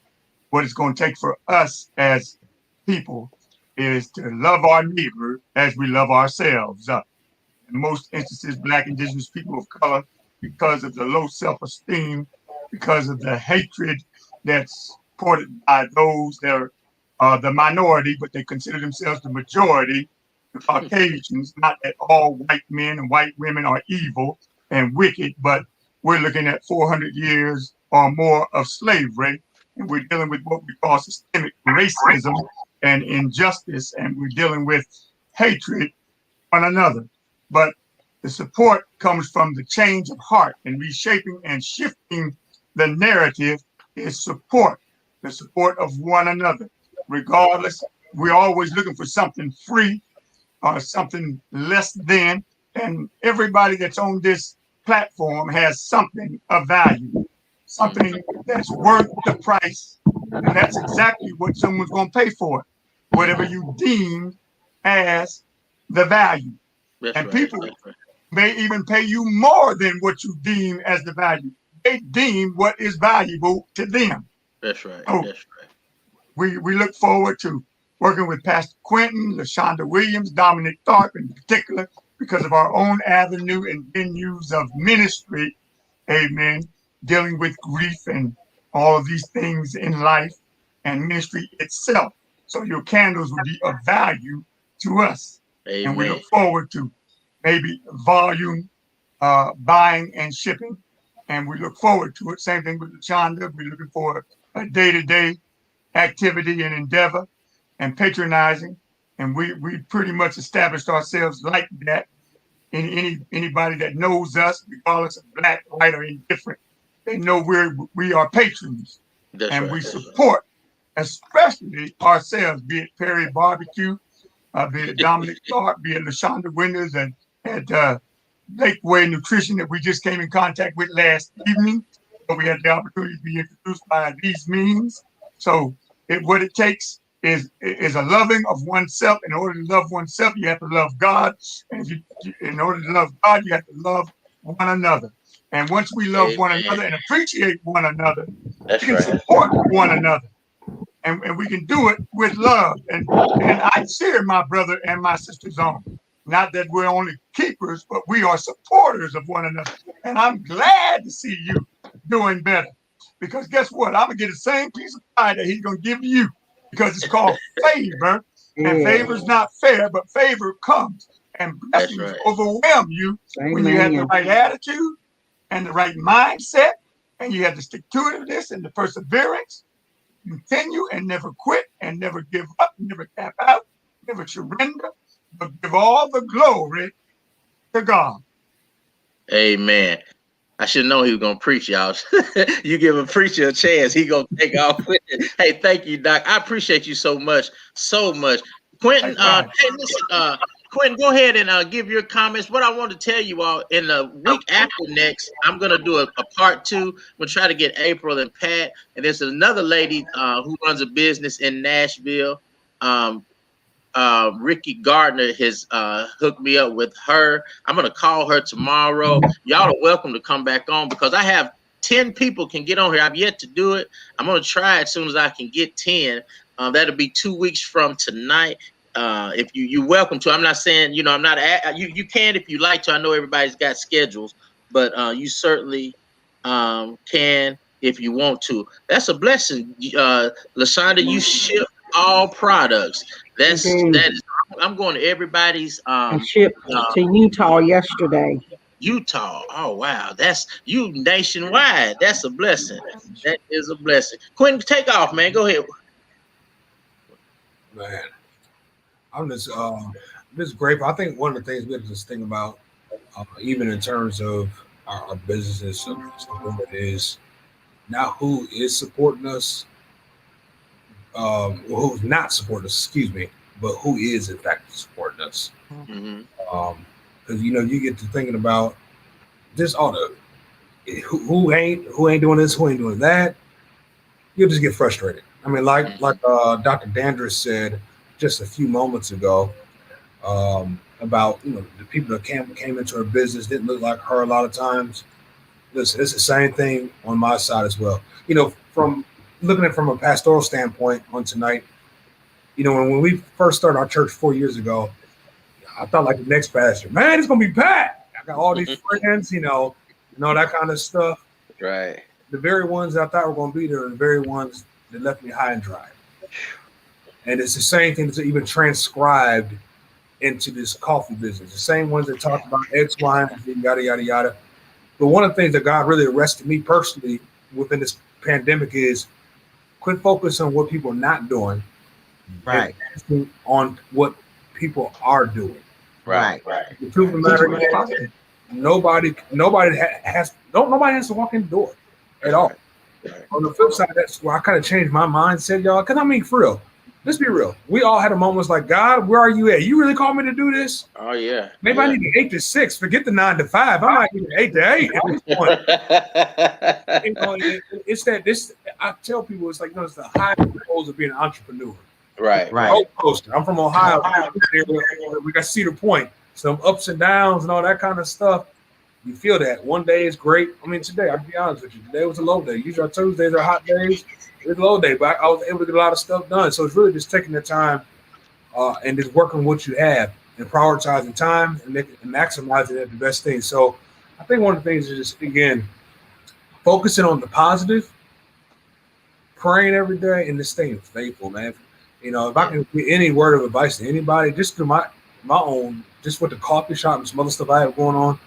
what it's going to take for us as people is to love our neighbor as we love ourselves. In most instances, Black, Indigenous people of color, because of the low self-esteem, because of the hatred that's supported by those that are the minority, but they consider themselves the majority, the Caucasians, not that all white men and white women are evil and wicked, but we're looking at 400 years or more of slavery, and we're dealing with what we call systemic racism and injustice, and we're dealing with hatred one another. But the support comes from the change of heart, and reshaping and shifting the narrative is support, the support of one another. Regardless, we're always looking for something free or something less than, and everybody that's on this platform has something of value, something that's worth the price, and that's exactly what someone's going to pay for it, whatever you deem as the value. And people may even pay you more than what you deem as the value. They deem what is valuable to them. That's right. So that's right. We look forward to working with Pastor Quentin, LaShonda Williams, Dominic Tharp in particular, because of our own avenue and venues of ministry, amen, dealing with grief and all of these things in life and ministry itself. So your candles will be of value to us. Amen. And we look forward to maybe volume, buying and shipping. And we look forward to it. Same thing with LaShonda. We're looking for a day-to-day activity and endeavor and patronizing. And we pretty much established ourselves like that. Anybody that knows us, regardless of Black, white, or indifferent, they know we are patrons. That's and right, we support, especially ourselves, be it Perry Barbecue, be it Dominic Clark, be it LaShonda Winters, and at Lakeway Nutrition that we just came in contact with last evening. So we had the opportunity to be introduced by these means. So what it takes is a loving of oneself. In order to love oneself, you have to love God. And in order to love God, you have to love one another. And once we love one another and appreciate one another, we can support one another. And we can do it with love. And I cheer my brother and my sisters on. Not that we're only keepers, but we are supporters of one another. And I'm glad to see you doing better. Because guess what? I'm going to get the same piece of pie that he's going to give you. Because it's called favor. And favor is not fair, but favor comes. And blessings overwhelm you when you have the right attitude and the right mindset. And you have the stick-to-itiveness and the perseverance. Continue and never quit and never give up, never tap out, never surrender, but give all the glory to God. Amen. I should know he was gonna preach, y'all. You give a preacher a chance, he gonna take off with it. Hey, thank you, Doc. I appreciate you so much, so much. Quentin, hey, listen, Quentin, go ahead and give your comments. What I want to tell you all, in the week after next, I'm going to do a part 2. I'm going to try to get April and Pat. And there's another lady who runs a business in Nashville. Ricky Gardner has hooked me up with her. I'm going to call her tomorrow. Y'all are welcome to come back on because I have 10 people can get on here. I've yet to do it. I'm going to try as soon as I can get 10. That'll be 2 weeks from tonight. If you're welcome to, I'm not saying, you know, I'm not, you can if you like to. I know everybody's got schedules, but you certainly can if you want to. That's a blessing. LaShonda, you ship all products. That is, I'm going to everybody's. I shipped to Utah yesterday. Utah. Oh, wow. That's you nationwide. That's a blessing. That is a blessing. Quentin, take off, man. Go ahead. Man. I'm just grateful. I think one of the things we have to just think about, even in terms of our businesses, is not who is supporting us, who's not supporting us, excuse me, but who is in fact supporting us. Because you know, you get to thinking about just all the who ain't doing this, who ain't doing that. You'll just get frustrated. I mean, like Dr. Dandridge said just a few moments ago, about, you know, the people that came into her business didn't look like her a lot of times. Listen, it's the same thing on my side as well. You know, from looking at it from a pastoral standpoint on tonight, you know, when we first started our church 4 years ago, I thought like the next pastor, man, it's gonna be packed. I got all these friends, you know, and all that kind of stuff. Right. The very ones that I thought were gonna be there are the very ones that left me high and dry. And it's the same thing that's even transcribed into this coffee business. The same ones that talk about X, Y, and Z, yada, yada, yada. But one of the things that God really arrested me personally within this pandemic is quit focusing on what people are not doing. Right. And on what people are doing. Right. The truth of the matter is nobody has to walk in the door at all. On the flip side, that's where I kind of changed my mindset, y'all. Because I mean, for real, let's be real. We all had a moments like, God, where are you at? You really called me to do this? Oh, yeah. Maybe I need an 8 to 6. Forget the 9 to 5. I might need an 8 to 8 at this point. You know, it's that this. I tell people, it's like, you know, it's the high goals of being an entrepreneur. Right. Roller coaster. I'm from Ohio. We got Cedar Point. Some ups and downs and all that kind of stuff. You feel that. One day is great. I mean, today, I'll be honest with you, today was a low day. Usually our Tuesdays are hot days. It was a low day, but I was able to get a lot of stuff done. So it's really just taking the time and just working what you have and prioritizing time and maximizing it the best thing. So I think one of the things is just, again, focusing on the positive, praying every day, and just staying faithful, man. You know, if I can give any word of advice to anybody, just through my own, just with the coffee shop and some other stuff I have going on,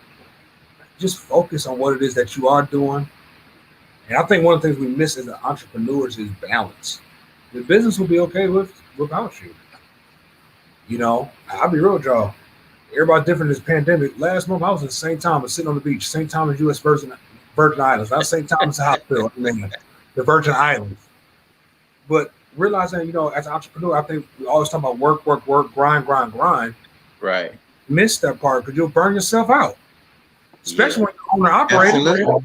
just focus on what it is that you are doing. And I think one of the things we miss as entrepreneurs is balance. The business will be okay without you. You know, I'll be real with y'all. Everybody different in this pandemic. Last month, I was in St. Thomas, sitting on the beach. St. Thomas, U.S. Virgin Islands. Not St. Thomas Hospital. I mean, the Virgin Islands. But realizing, you know, as an entrepreneur, I think we always talk about work, grind. Right. Miss that part because you'll burn yourself out. Especially when you're owner operator.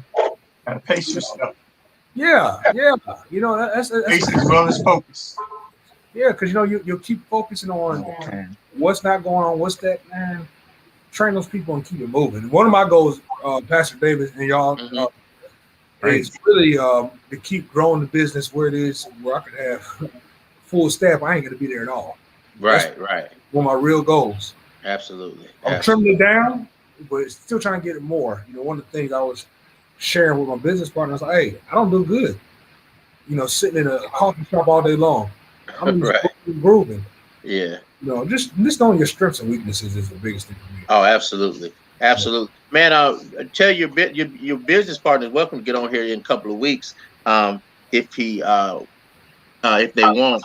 Gotta pace yourself. Yeah. You know, that's pace as well as focus. Yeah, because you'll keep focusing on what's not going on, what's that, man. Train those people and keep it moving. One of my goals, Pastor Davis and y'all, is really to keep growing the business where it is, where I could have full staff. I ain't gonna be there at all. Right. One of my real goals. Absolutely. I'm trimming it down, but still trying to get it more. One of the things I was sharing with my business partners, like, hey, I don't do good, sitting in a coffee shop all day long. I'm just grooving. Yeah. Just knowing your strengths and weaknesses is the biggest thing for me. Oh, absolutely. Man, tell your business partners welcome to get on here in a couple of weeks. If they want,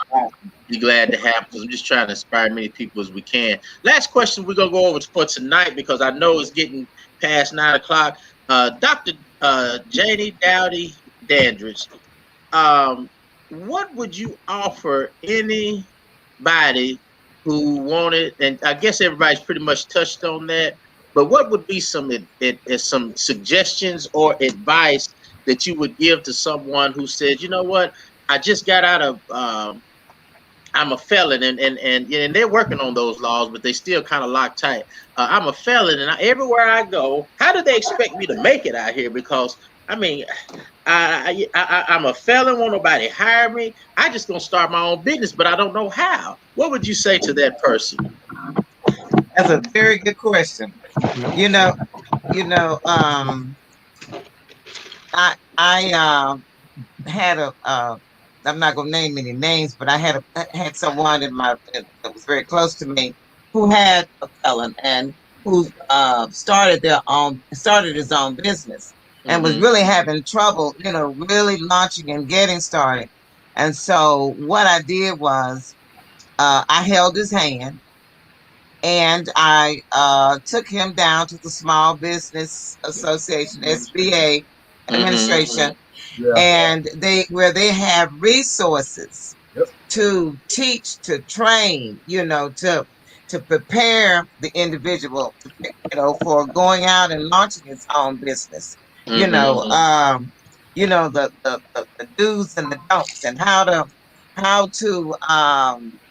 be glad to have, because I'm just trying to inspire many people as we can. Last question we're gonna go over for tonight, because I know it's getting past 9 o'clock. Dr. Janie Dowdy Dandridge, what would you offer anybody who wanted, and I guess everybody's pretty much touched on that, but what would be some suggestions or advice that you would give to someone who says, you know what, I just got out of, I'm a felon, and they're working on those laws, but they still kind of lock tight. I'm a felon, and everywhere I go, how do they expect me to make it out here? Because I mean, I'm a felon, won't nobody hire me. I just gonna start my own business, but I don't know how. What would you say to that person? That's a very good question. I had I'm not gonna name any names, but I had someone that was very close to me who had a felon and who started his own business and was really having trouble, really launching and getting started. And so what I did was I held his hand and I took him down to the Small Business Association, SBA administration, and where they have resources to teach, to train, to prepare the individual, for going out and launching his own business. The do's and the don'ts, and how to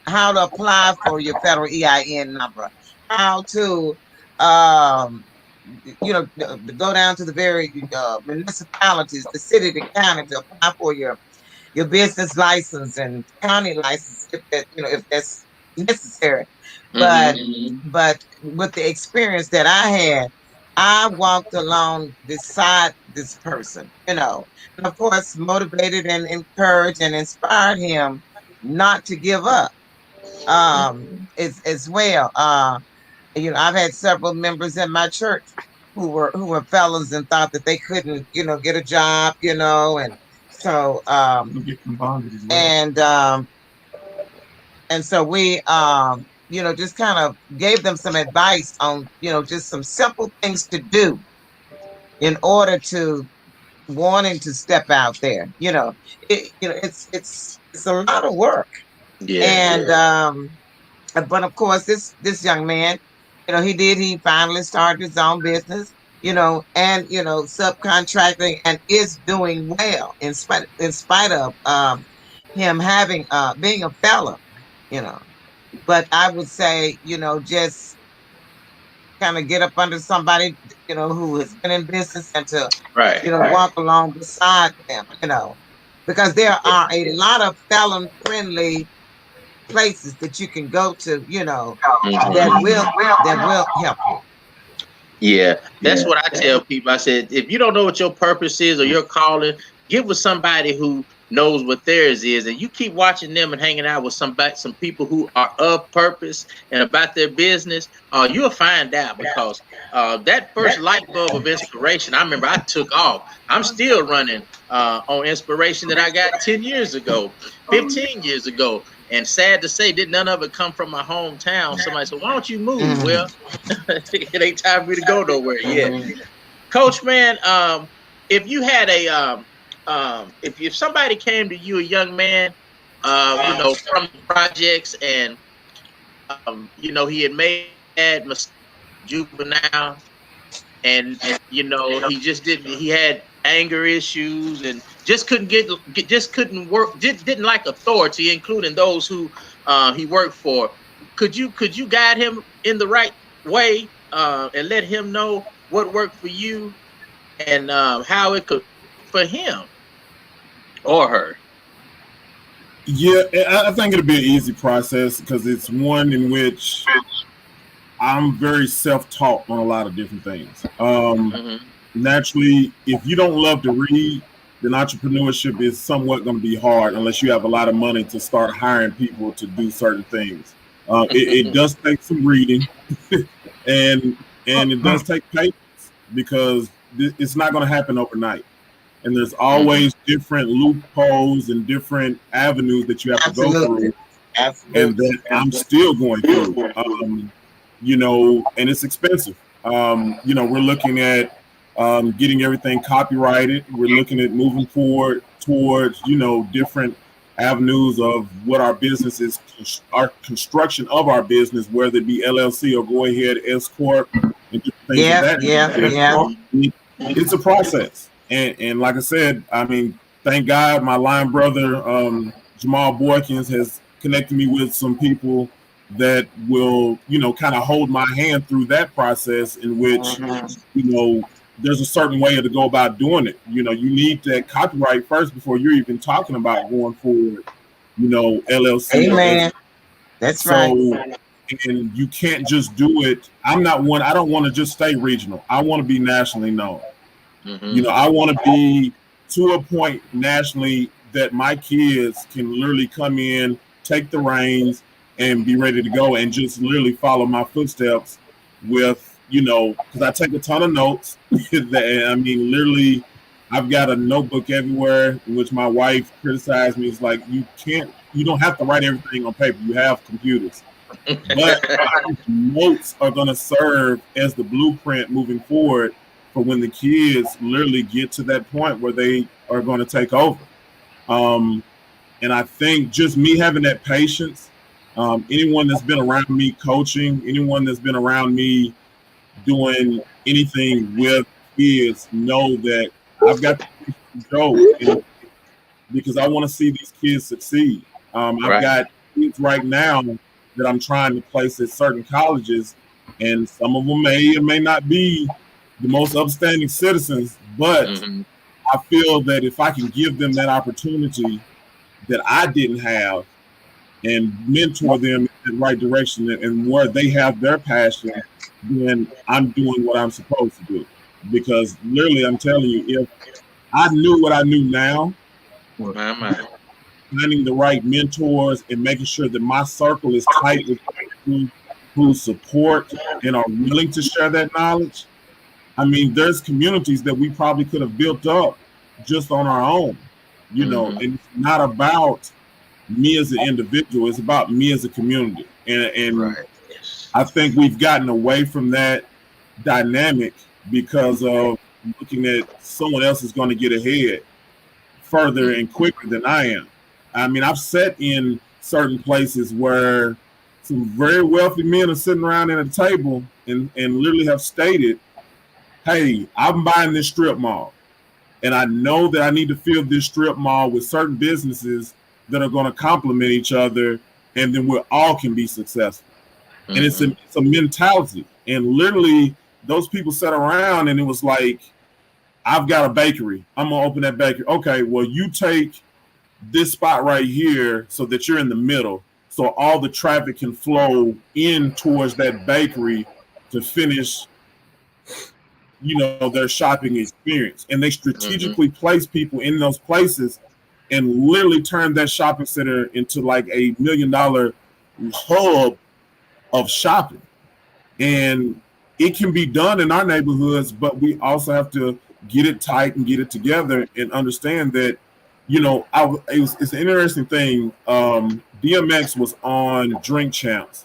apply for your federal EIN number, how to go down to the very municipalities, the city, the county, to apply for your business license and county license if that's necessary. But with the experience that I had, I walked along beside this person, and of course motivated and encouraged and inspired him not to give up as well. I've had several members in my church who were felons and thought that they couldn't, get a job, and so and so we just kind of gave them some advice on, just some simple things to do in order to wanting to step out there. It's a lot of work. But of course this young man, he finally started his own business, and subcontracting, and is doing well in spite of him having being a felon, But I would say, just kind of get up under somebody, who has been in business, and to walk along beside them, because there are a lot of felon friendly places that you can go to, that will help you. Yeah, that's what I tell people. I said, if you don't know what your purpose is or your calling, get with somebody who knows what theirs is, and you keep watching them and hanging out with some people who are of purpose and about their business. You'll find out, because that first light bulb of inspiration, I remember I took off. I'm still running on inspiration that I got 10 years ago, 15 years ago. And sad to say, none of it come from my hometown. Somebody said, why don't you move? Well, it ain't time for me to go nowhere yet. Coach, man, if you had if somebody came to you, a young man, from the projects, and, he had made juvenile, and he had anger issues and just couldn't didn't like authority, including those who he worked for. Could you guide him in the right way and let him know what worked for you and how it could for him or her? Yeah, I think it'll be an easy process because it's one in which I'm very self-taught on a lot of different things. Naturally, if you don't love to read, then entrepreneurship is somewhat going to be hard unless you have a lot of money to start hiring people to do certain things. It does take some reading, and it does take patience because it's not going to happen overnight. And there's always different loopholes and different avenues that you have to go through, and that I'm still going through. You know, and it's expensive. You know, we're looking at getting everything copyrighted. We're looking at moving forward towards, you know, different avenues of what our business is, our construction of our business, whether it be LLC or go ahead S Corp and different things of that. It's a process. And like I said, I mean, thank God my line brother, Jamal Boykins, has connected me with some people that will, you know, kind of hold my hand through that process in which, you know, there's a certain way to go about doing it. You know, you need that copyright first before you're even talking about going forward, you know, LLC. Amen. That's right. And you can't just do it. I'm not one, I don't want to just stay regional. I want to be nationally known. You know, I want to be to a point nationally that my kids can literally come in, take the reins, and be ready to go and just literally follow my footsteps with, you know, because I take a ton of notes. I mean, literally, I've got a notebook everywhere, in which my wife criticized me. It's like, you don't have to write everything on paper. You have computers. But notes are going to serve as the blueprint moving forward for when the kids literally get to that point where they are going to take over. And I think just me having that patience, anyone that's been around me coaching, anyone that's been around me doing anything with kids know that I've got to go because I want to see these kids succeed. I've got kids right now that I'm trying to place at certain colleges, and some of them may or may not be the most upstanding citizens, but I feel that if I can give them that opportunity that I didn't have and mentor them in the right direction and where they have their passion, then I'm doing what I'm supposed to do. Because literally, I'm telling you, if I knew what I knew now, finding the right mentors and making sure that my circle is tight with people who support and are willing to share that knowledge. I mean, there's communities that we probably could have built up just on our own, you know, and it's not about me as an individual, it's about me as a community. And I think we've gotten away from that dynamic because of looking at someone else is going to get ahead further and quicker than I am. I mean, I've sat in certain places where some very wealthy men are sitting around at a table and literally have stated, hey, I'm buying this strip mall, and I know that I need to fill this strip mall with certain businesses that are going to complement each other, and then we all can be successful. And it's a mentality. And literally, those people sat around, and it was like, I've got a bakery. I'm going to open that bakery. Okay, well, you take this spot right here so that you're in the middle, so all the traffic can flow in towards that bakery to finish, you know, their shopping experience. And they strategically place people in those places and literally turn that shopping center into like $1 million hub of shopping. And it can be done in our neighborhoods, but we also have to get it tight and get it together and understand that, you know, it's an interesting thing. DMX was on Drink Champs,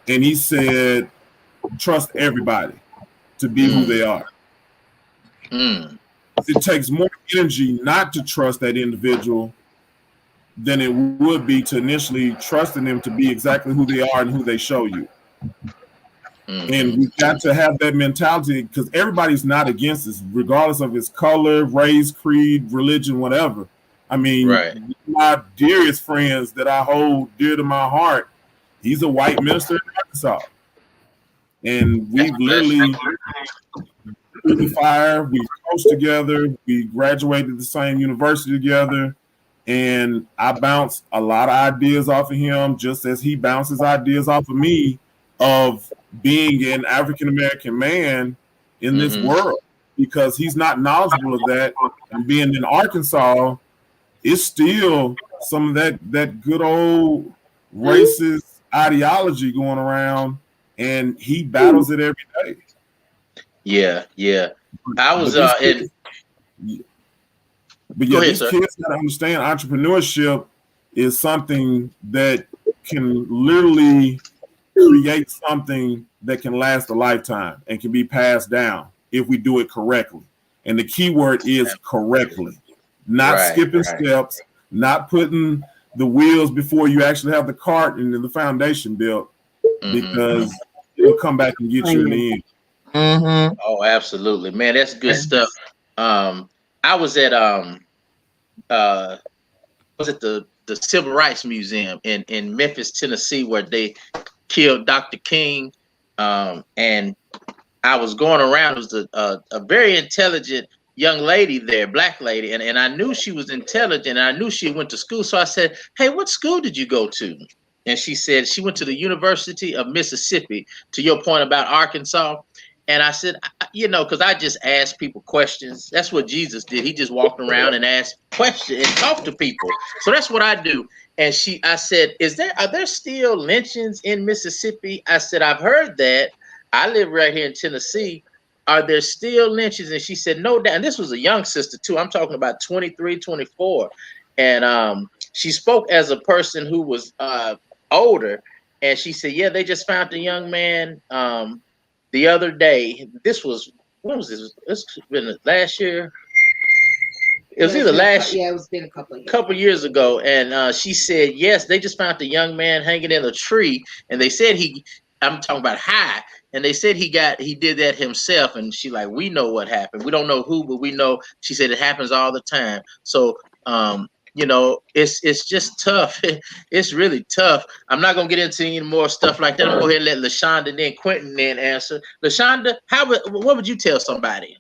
and he said, trust everybody to be who they are. It takes more energy not to trust that individual than it would be to initially trusting them to be exactly who they are and who they show you. And we've got to have that mentality because everybody's not against us, regardless of his color, race, creed, religion, whatever. I mean, my dearest friends that I hold dear to my heart, he's a white minister in Arkansas. And we've literally through the fire, we've coached together, we graduated the same university together, and I bounce a lot of ideas off of him, just as he bounces ideas off of me of being an African-American man in this world, because he's not knowledgeable of that. And being in Arkansas, it's still some of that good old racist ideology going around, and he battles it every day. Yeah. I was but these kids gotta understand entrepreneurship is something that can literally create something that can last a lifetime and can be passed down if we do it correctly. And the key word is correctly, not skipping steps, not putting the wheels before you actually have the cart and the foundation built, because it'll come back and get you in the end. Oh, absolutely, man. That's good stuff. I was at the Civil Rights Museum in Memphis, Tennessee, where they killed Dr. King, and I was going around. It was a very intelligent young lady there, black lady, and I knew she was intelligent, and I knew she went to school. So I said, "Hey, what school did you go to?" And she said she went to the University of Mississippi. To your point about Arkansas. And I said, because I just asked people questions. That's what Jesus did. He just walked around and asked questions and talked to people. So that's what I do. And I said, are there still lynchings in Mississippi? I said, I've heard that. I live right here in Tennessee. Are there still lynchings? And she said, no doubt. And this was a young sister too. I'm talking about 23, 24. And she spoke as a person who was older. And she said, yeah, they just found the young man the other day. When was this? It's been last year. It was either last year. Yeah, it's been a couple years ago. And she said, yes, they just found the young man hanging in a tree. And they said I'm talking about high. And they said he did that himself. And she like, we know what happened. We don't know who, but we know. She said it happens all the time. So, it's just tough. It's really tough. I'm not gonna get into any more stuff like that. I'm gonna go ahead and let LaShonda then Quentin then answer. LaShonda, what would you tell somebody?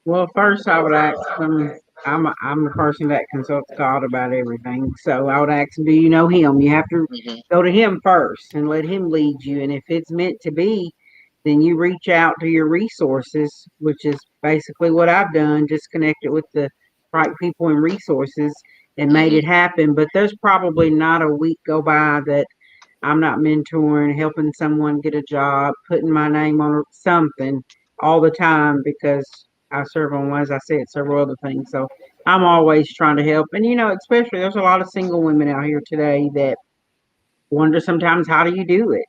Well, first I would ask them. I'm the person that consults God about everything. So I would ask them, do you know him? You have to go to him first and let him lead you. And if it's meant to be, then you reach out to your resources, which is basically what I've done, just connected with the right people and resources and made it happen. But there's probably not a week go by that I'm not mentoring, helping someone get a job, putting my name on something all the time, because I serve on, as I said, several other things. So I'm always trying to help. And, especially there's a lot of single women out here today that wonder sometimes, how do you do it?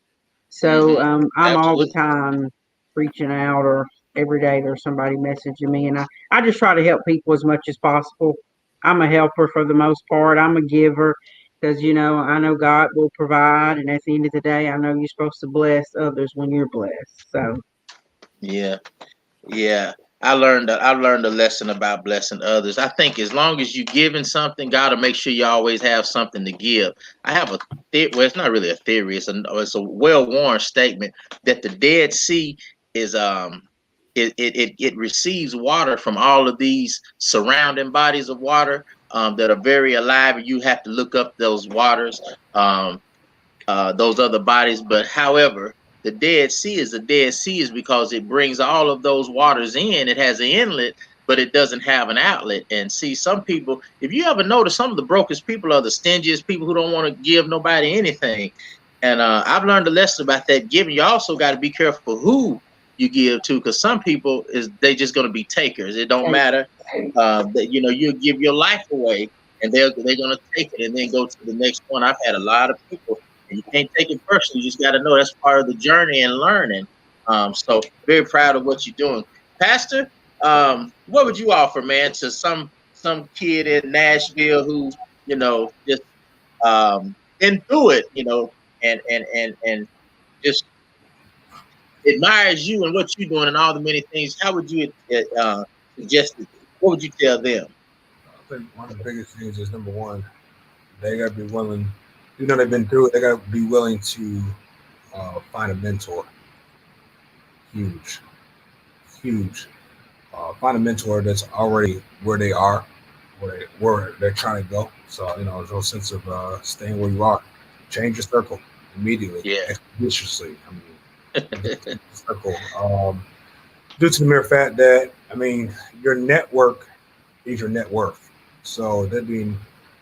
So I'm all the time reaching out, or every day there's somebody messaging me, and I just try to help people as much as possible. I'm a helper for the most part. I'm a giver, because, I know God will provide. And at the end of the day, I know you're supposed to bless others when you're blessed. So. Yeah. I learned a lesson about blessing others. I think as long as you're giving something, God will make sure you always have something to give. I have it's not really a theory. It's a well-worn statement that the Dead Sea is it receives water from all of these surrounding bodies of water that are very alive, and you have to look up those waters, those other bodies. But however, the Dead Sea is because it brings all of those waters in. It has an inlet, but it doesn't have an outlet. And see, some people, if you ever notice, some of the brokest people are the stingiest people who don't want to give nobody anything. And I've learned a lesson about that giving. You also got to be careful who you give to, because some people they just going to be takers. It don't matter that you give your life away, and they're going to take it and then go to the next one. I've had a lot of people. You can't take it personally. You just got to know that's part of the journey and learning. So very proud of what you're doing. Pastor, what would you offer, man, to some kid in Nashville who, just didn't do it, and just admires you and what you're doing and all the many things? How would you suggest it? What would you tell them? think one of the biggest things is number one, they got to be willing. You know, they've been through it. They got to be willing to find a mentor. Huge. Find a mentor that's already where they are, where they're trying to go. So there's no sense of staying where you are. Change your circle immediately. Yeah. Expeditiously. Circle. Due to the mere fact that your network is your net worth. So that being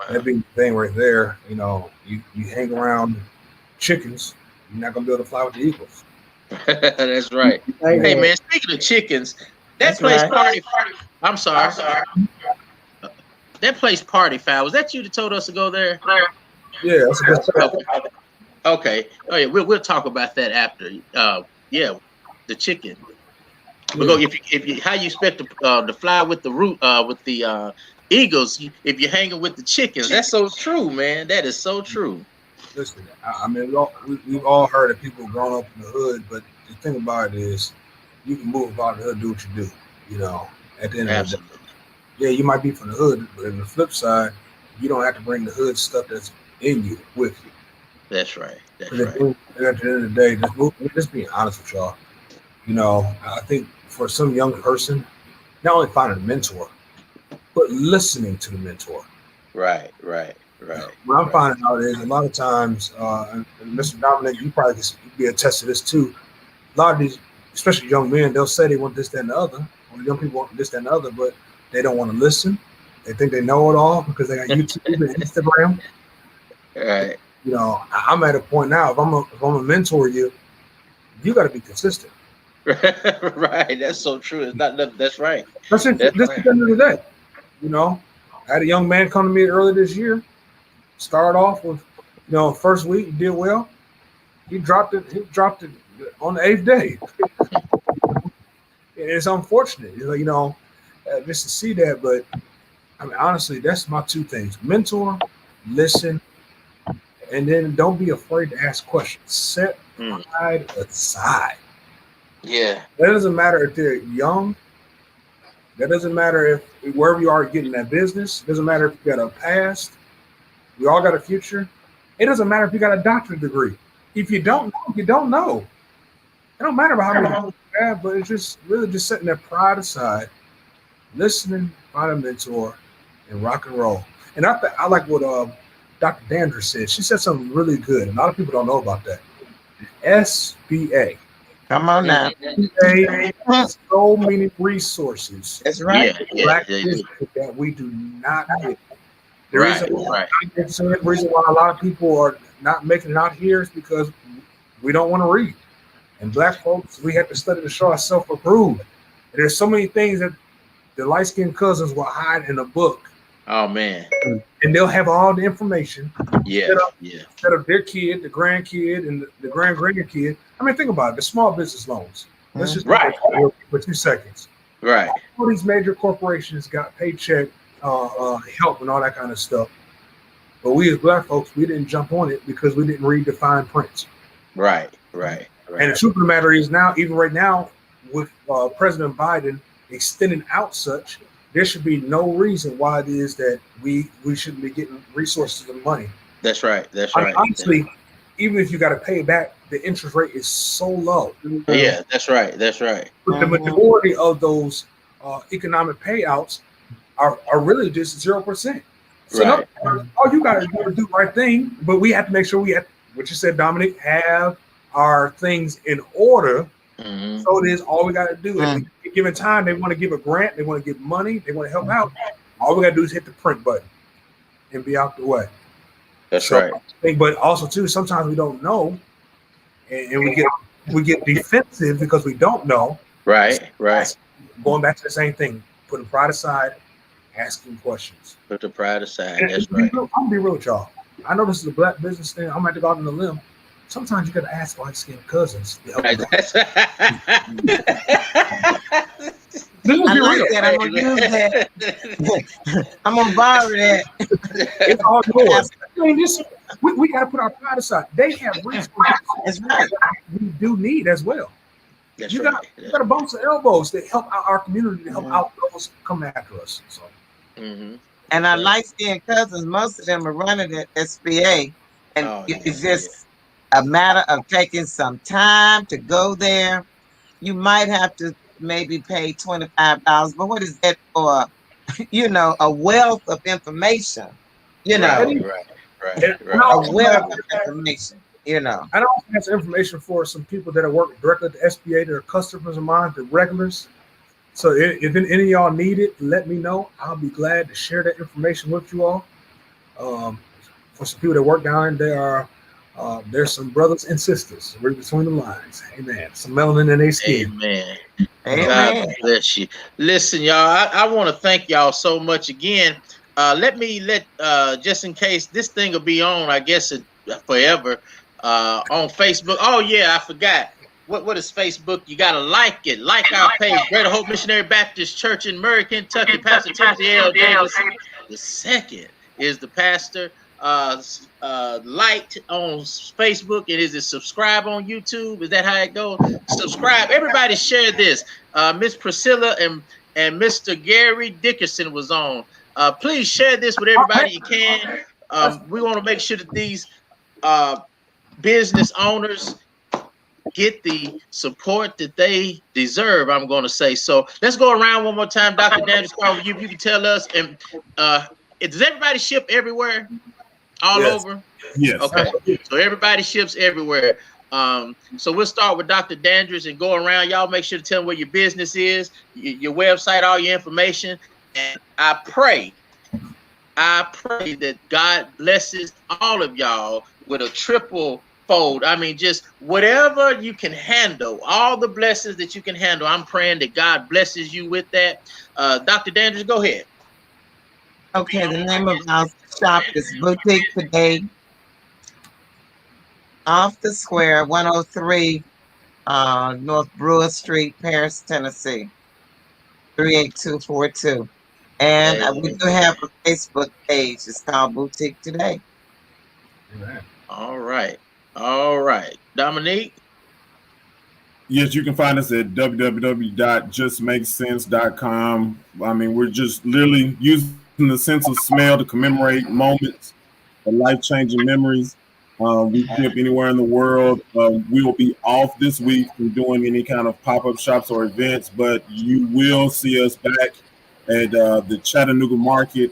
the thing right there, you hang around chickens, you're not gonna be able to fly with the eagles. That's right. Hey man, speaking of chickens, that place Party. I'm sorry. That place Party Fowl. Was that you that told us to go there? Yeah, that's a good stuff. Okay. Oh yeah, we'll talk about that after. Yeah, the chicken. Because if you how you expect to fly with the eagles, if you're hanging with the chickens, that's so true, man. That is so true. Listen, we've all heard of people growing up in the hood, but the thing about it is, you can move about the hood, do what you do. At the end of the day, yeah, you might be from the hood, but on the flip side, you don't have to bring the hood stuff that's in you with you. That's right. That's right. right. At the end of the day, just being honest with y'all, I think for some young person, not only finding a mentor, but listening to the mentor. Right. What I'm finding out is a lot of times, and Mr. Dominic, you probably can be attest to this too. A lot of these, especially young men, they'll say they want this, that, and the other. Or young people want this, that, and the other, but they don't want to listen. They think they know it all because they got YouTube and Instagram. Right. I'm at a point now. If I'm a mentor you got to be consistent. Right. That's so true. It's not. That's right. This is the end of the day. I had a young man come to me earlier this year. Started off with, first week he did well. He dropped it on the 8th day. It's unfortunate, just to see that. But honestly, that's my two things: mentor, listen, and then don't be afraid to ask questions. Set pride aside. Yeah. That doesn't matter if they're young. That doesn't matter if wherever you are getting that business. It doesn't matter if you got a past. We all got a future. It doesn't matter if you got a doctorate degree. If you don't know, you don't know. It don't matter about how many you have, but it's just really just setting that pride aside, listening, find a mentor, and rock and roll. And I like what Dr. Dandridge said. She said something really good. A lot of people don't know about that. SBA. Come on now. SBA has so many resources. That's right. Black that we do not get. The reason why a lot of people are not making it out here is because we don't want to read. And Black folks, we have to study to show ourselves approved. And there's so many things that the light-skinned cousins will hide in a book. Oh man. And they'll have all the information. Yeah. Instead of their kid, the grandkid, and the grand-grandkid. Think about it. The small business loans. Let's just for 2 seconds. Right. All these major corporations got paycheck help and all that kind of stuff. But we as Black folks, we didn't jump on it because we didn't read the fine print. Right. And the truth of the matter is now, even right now, with President Biden extending out such, there should be no reason why it is that we shouldn't be getting resources and money. That's right. Honestly, even if you got to pay back, the interest rate is so low. Yeah, that's right. But the majority of those economic payouts are really just 0%. So all you got to do is do the right thing, but we have to make sure we have, what you said, Dominic, have our things in order. Mm-hmm. So it is all we got to do. At a given time, they want to give a grant, they want to give money, they want to help out. All we got to do is hit the print button and be out the way. That's right. But also too, sometimes we don't know, and we get defensive because we don't know. Right. Going back to the same thing, putting pride aside, asking questions. Put the pride aside. And That's right. I'm gonna be real with y'all. I know this is a Black business thing. I'm going to go out on a limb. Sometimes you got to ask light-skinned cousins to help you. I like that. I'm going to use that. I'm going to borrow that. It's all yours. We got to put our pride aside. They have resources. That's right. We do need as well. You got to bump some elbows to help out our community, to help out those coming after us. So. Mm-hmm. And I like seeing cousins. Most of them are running at SBA, and it's just a matter of taking some time to go there. You might have to maybe pay $25, but what is that for? A wealth of information. Right. A wealth of information. And I also have some information for some people that are working directly at the SBA that are customers of mine, the regulars. So if any of y'all need it, let me know. I'll be glad to share that information with you all. For some people that work down there, there's some brothers and sisters read between the lines. Amen. Some melanin in their skin. Amen. God bless you. Listen, y'all, I want to thank y'all so much again. Let just in case this thing will be on, I guess forever, on Facebook. Oh yeah, I forgot. What is Facebook? You gotta like it. Like our page, Greater Hope Missionary Baptist Church in Murray, Kentucky. Pastor Timothy L. Davis II is the pastor. Liked on Facebook, and is it subscribe on YouTube? Is that how it goes? Subscribe. Everybody share this. Miss Priscilla and Mr. Gary Dickerson was on. Please share this with everybody you can. We want to make sure that these business owners get the support that they deserve, I'm going to say. So let's go around one more time. Dr. Daniels, you can tell us. And does everybody ship everywhere? All over? Yes. Okay. So everybody ships everywhere. So we'll start with Dr. Dandridge and go around. Y'all make sure to tell them where your business is, your website, all your information. And I pray that God blesses all of y'all with a triple fold. I mean, just whatever you can handle, all the blessings that you can handle. I'm praying that God blesses you with that. Dr. Dandridge, go ahead. Okay, the name of our shop is Boutique Today, off the square, 103 North Brewer Street, Paris, Tennessee, 38242. And we do have a Facebook page. It's called Boutique Today. All right. Dominique? Yes, you can find us at www.justmakesense.com. I mean, we're just literally using the sense of smell to commemorate moments of life-changing memories. We ship anywhere in the world. We will be off this week from doing any kind of pop-up shops or events, but you will see us back at the Chattanooga Market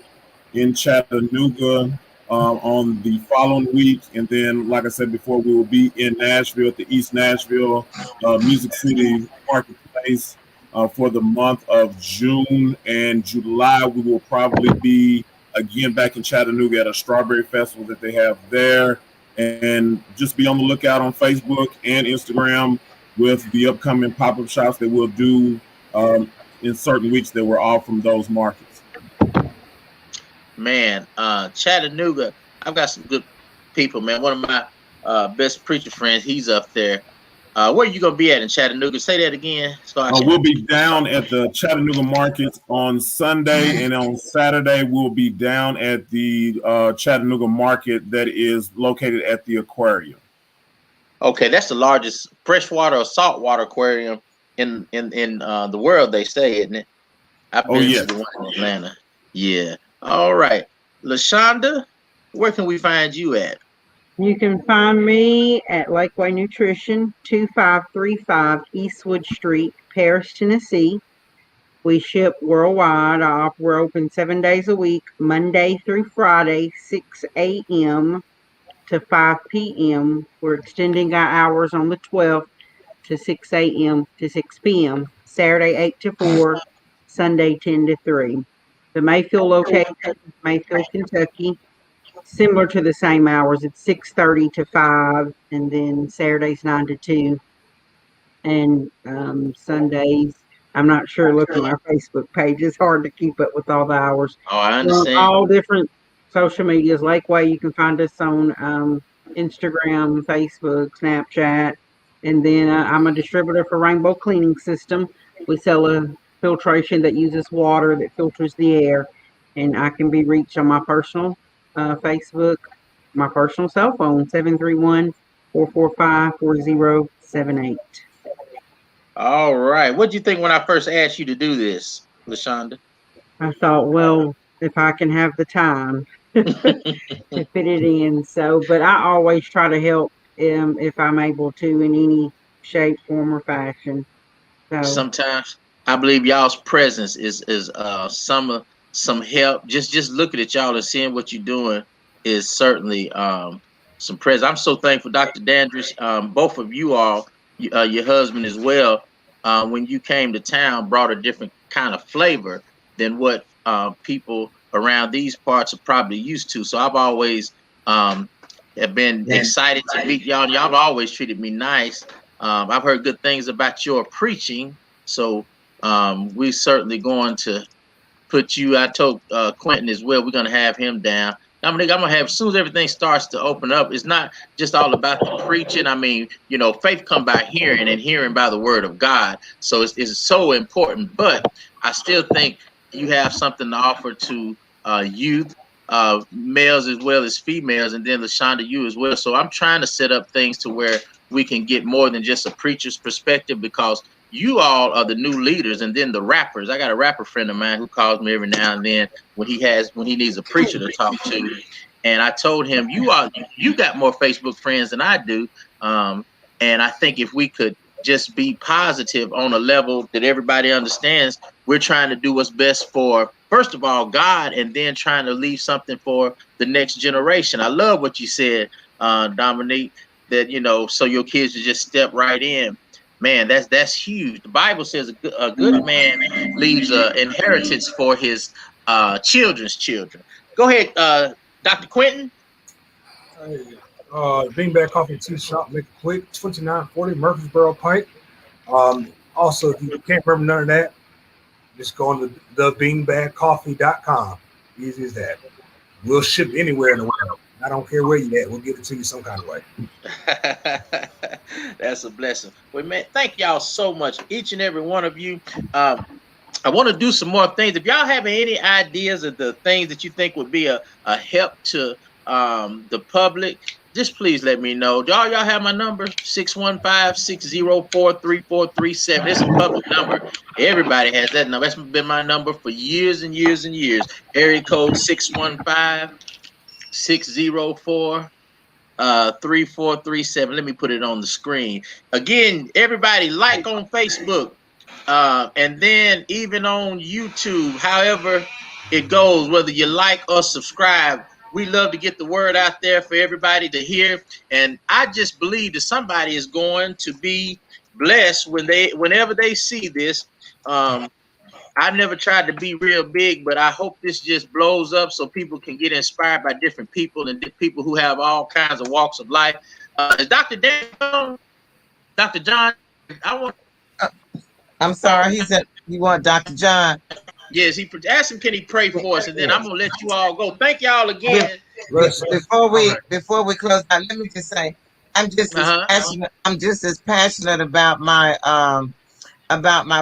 in Chattanooga on the following week. And then, like I said before, we will be in Nashville at the East Nashville Music City Marketplace for the month of June and July. We will probably be again back in Chattanooga at a strawberry festival that they have there. And just be on the lookout on Facebook and Instagram with the upcoming pop-up shops that we'll do in certain weeks that we're off from those markets. Man, Chattanooga, I've got some good people, man. One of my best preacher friends, he's up there. Where are you going to be at in Chattanooga? Say that again. We'll be down at the Chattanooga Market on Sunday, and on Saturday we'll be down at the Chattanooga Market that is located at the aquarium. Okay, that's the largest freshwater or saltwater aquarium in the world, they say, isn't it? I've been to the one in Atlanta. Yeah. All right. LaShonda, where can we find you at? You can find me at Lakeway Nutrition, 2535 Eastwood Street, Paris, Tennessee. We ship worldwide. We're open 7 days a week, Monday through Friday, 6 a.m. to 5 p.m. We're extending our hours on the 12th to 6 a.m. to 6 p.m. Saturday, 8 to 4, Sunday, 10 to 3. The Mayfield location is Mayfield, Kentucky. Similar to the same hours. It's 6:30 to 5, and then Saturdays 9 to 2, and Sundays. I'm not sure. Looking at our Facebook page, it's hard to keep up with all the hours. Oh, I understand. All different social medias. Lakeway, you can find us on Instagram, Facebook, Snapchat, and then I'm a distributor for Rainbow Cleaning System. We sell a filtration that uses water that filters the air, and I can be reached on my personal Facebook, my personal cell phone, 731-445-4078. All right. What did you think when I first asked you to do this, LaShonda? I thought, well, if I can have the time to fit it in. So, but I always try to help if I'm able to in any shape, form, or fashion. So, Sometimes I believe y'all's presence is some help. Just looking at y'all and seeing what you're doing is certainly some presence. I'm so thankful, Dr. Dandridge. Both of you all, your husband as well. When you came to town, brought a different kind of flavor than what people around these parts are probably used to. So I've always have been excited to meet y'all. And y'all have always treated me nice. I've heard good things about your preaching, so we certainly going to put you. I told Quentin as well. We're going to have him down. Dominique, I'm going to have, as soon as everything starts to open up, it's not just all about the preaching. I mean, you know, faith come by hearing and hearing by the word of God. So it's so important. But I still think you have something to offer to youth, males as well as females, and then LaShonda, you as well. So I'm trying to set up things to where we can get more than just a preacher's perspective, because you all are the new leaders, and then the rappers. I got a rapper friend of mine who calls me every now and then when he needs a preacher to talk to. And I told him, you got more Facebook friends than I do. And I think if we could just be positive on a level that everybody understands, we're trying to do what's best for, first of all, God, and then trying to leave something for the next generation. I love what you said, Dominique, that, you know, so your kids will just step right in. Man, that's huge. The Bible says a good man leaves an inheritance for his children's children. Go ahead, Dr. Quentin. Beanbag Coffee Tea Shop, make it quick, 2940 Murfreesboro Pike. Also, if you can't remember none of that, just go on to thebeanbagcoffee.com. Easy as that. We'll ship anywhere in the world. I don't care where you at. We'll give it to you some kind of way. That's a blessing. Well, man, thank y'all so much, each and every one of you. I want to do some more things. If y'all have any ideas of the things that you think would be a help to the public, just please let me know. Y'all have my number, 615-604-3437. It's a public number. Everybody has that number. That's been my number for years and years and years. Area code 615-604-3437. Let me put it on the screen. Again, everybody like on Facebook. And then even on YouTube, however it goes, whether you like or subscribe, we love to get the word out there for everybody to hear. And I just believe that somebody is going to be blessed whenever they see this. I never tried to be real big, but I hope this just blows up so people can get inspired by different people and people who have all kinds of walks of life. Is Dr. Dan, Dr. John, I'm sorry, he said you want Dr. John. Yes, he asked him, can he pray for us, and then I'm gonna let you all go. Thank y'all again. Before we close out, let me just say, I'm just as passionate. I'm just as passionate about my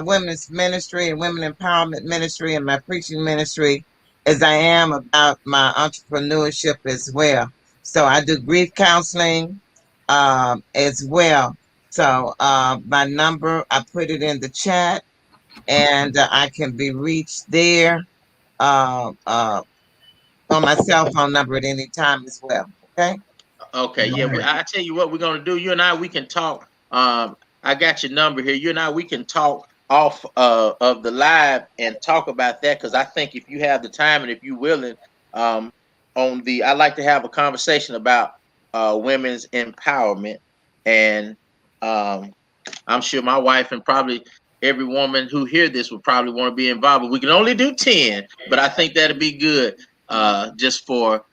women's ministry and women empowerment ministry and my preaching ministry as I am about my entrepreneurship as well. So I do grief counseling as well. So my number, I put it in the chat, and I can be reached there on my cell phone number at any time as well. Okay. Okay. Yeah. I tell you what we're gonna do. You and I, we can talk. I got your number here. You and I, we can talk off of the live and talk about that, because I think if you have the time and if you're willing, I like to have a conversation about women's empowerment, and I'm sure my wife and probably every woman who hear this would probably want to be involved. But we can only do 10, but I think that'd be good just for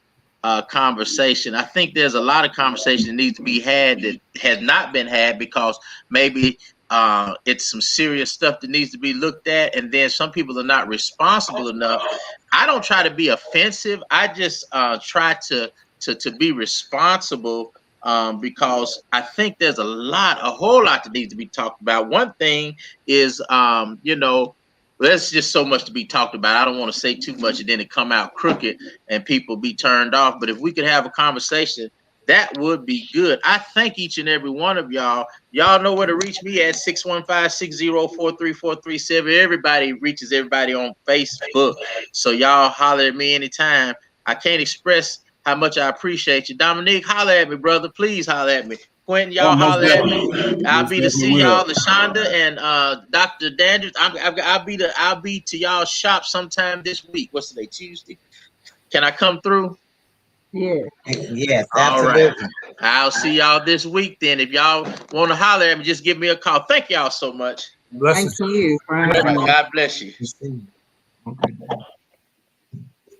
conversation. I think there's a lot of conversation that needs to be had that has not been had, because maybe it's some serious stuff that needs to be looked at, and then some people are not responsible enough. I don't try to be offensive. I just try to be responsible, because I think there's a whole lot that needs to be talked about. One thing is, there's just so much to be talked about. I don't want to say too much and then it come out crooked and people be turned off. But if we could have a conversation, That would be good. I thank each and every one of y'all. Y'all know where to reach me at 615-604-3437. Everybody reaches everybody on Facebook. So y'all holler at me anytime. I can't express how much I appreciate you. Dominique, holler at me, brother. Please holler at me. Quentin, y'all holler at me. I'll be to see y'all, LaShonda and Dr. Dandridge. I'll be to y'all shop sometime this week. What's today? Tuesday? Can I come through? Yeah. Yes, All absolutely. right. I'll see y'all this week then. If y'all want to holler at me, just give me a call. Thank y'all so much. Thank you for having me. God bless you. Okay.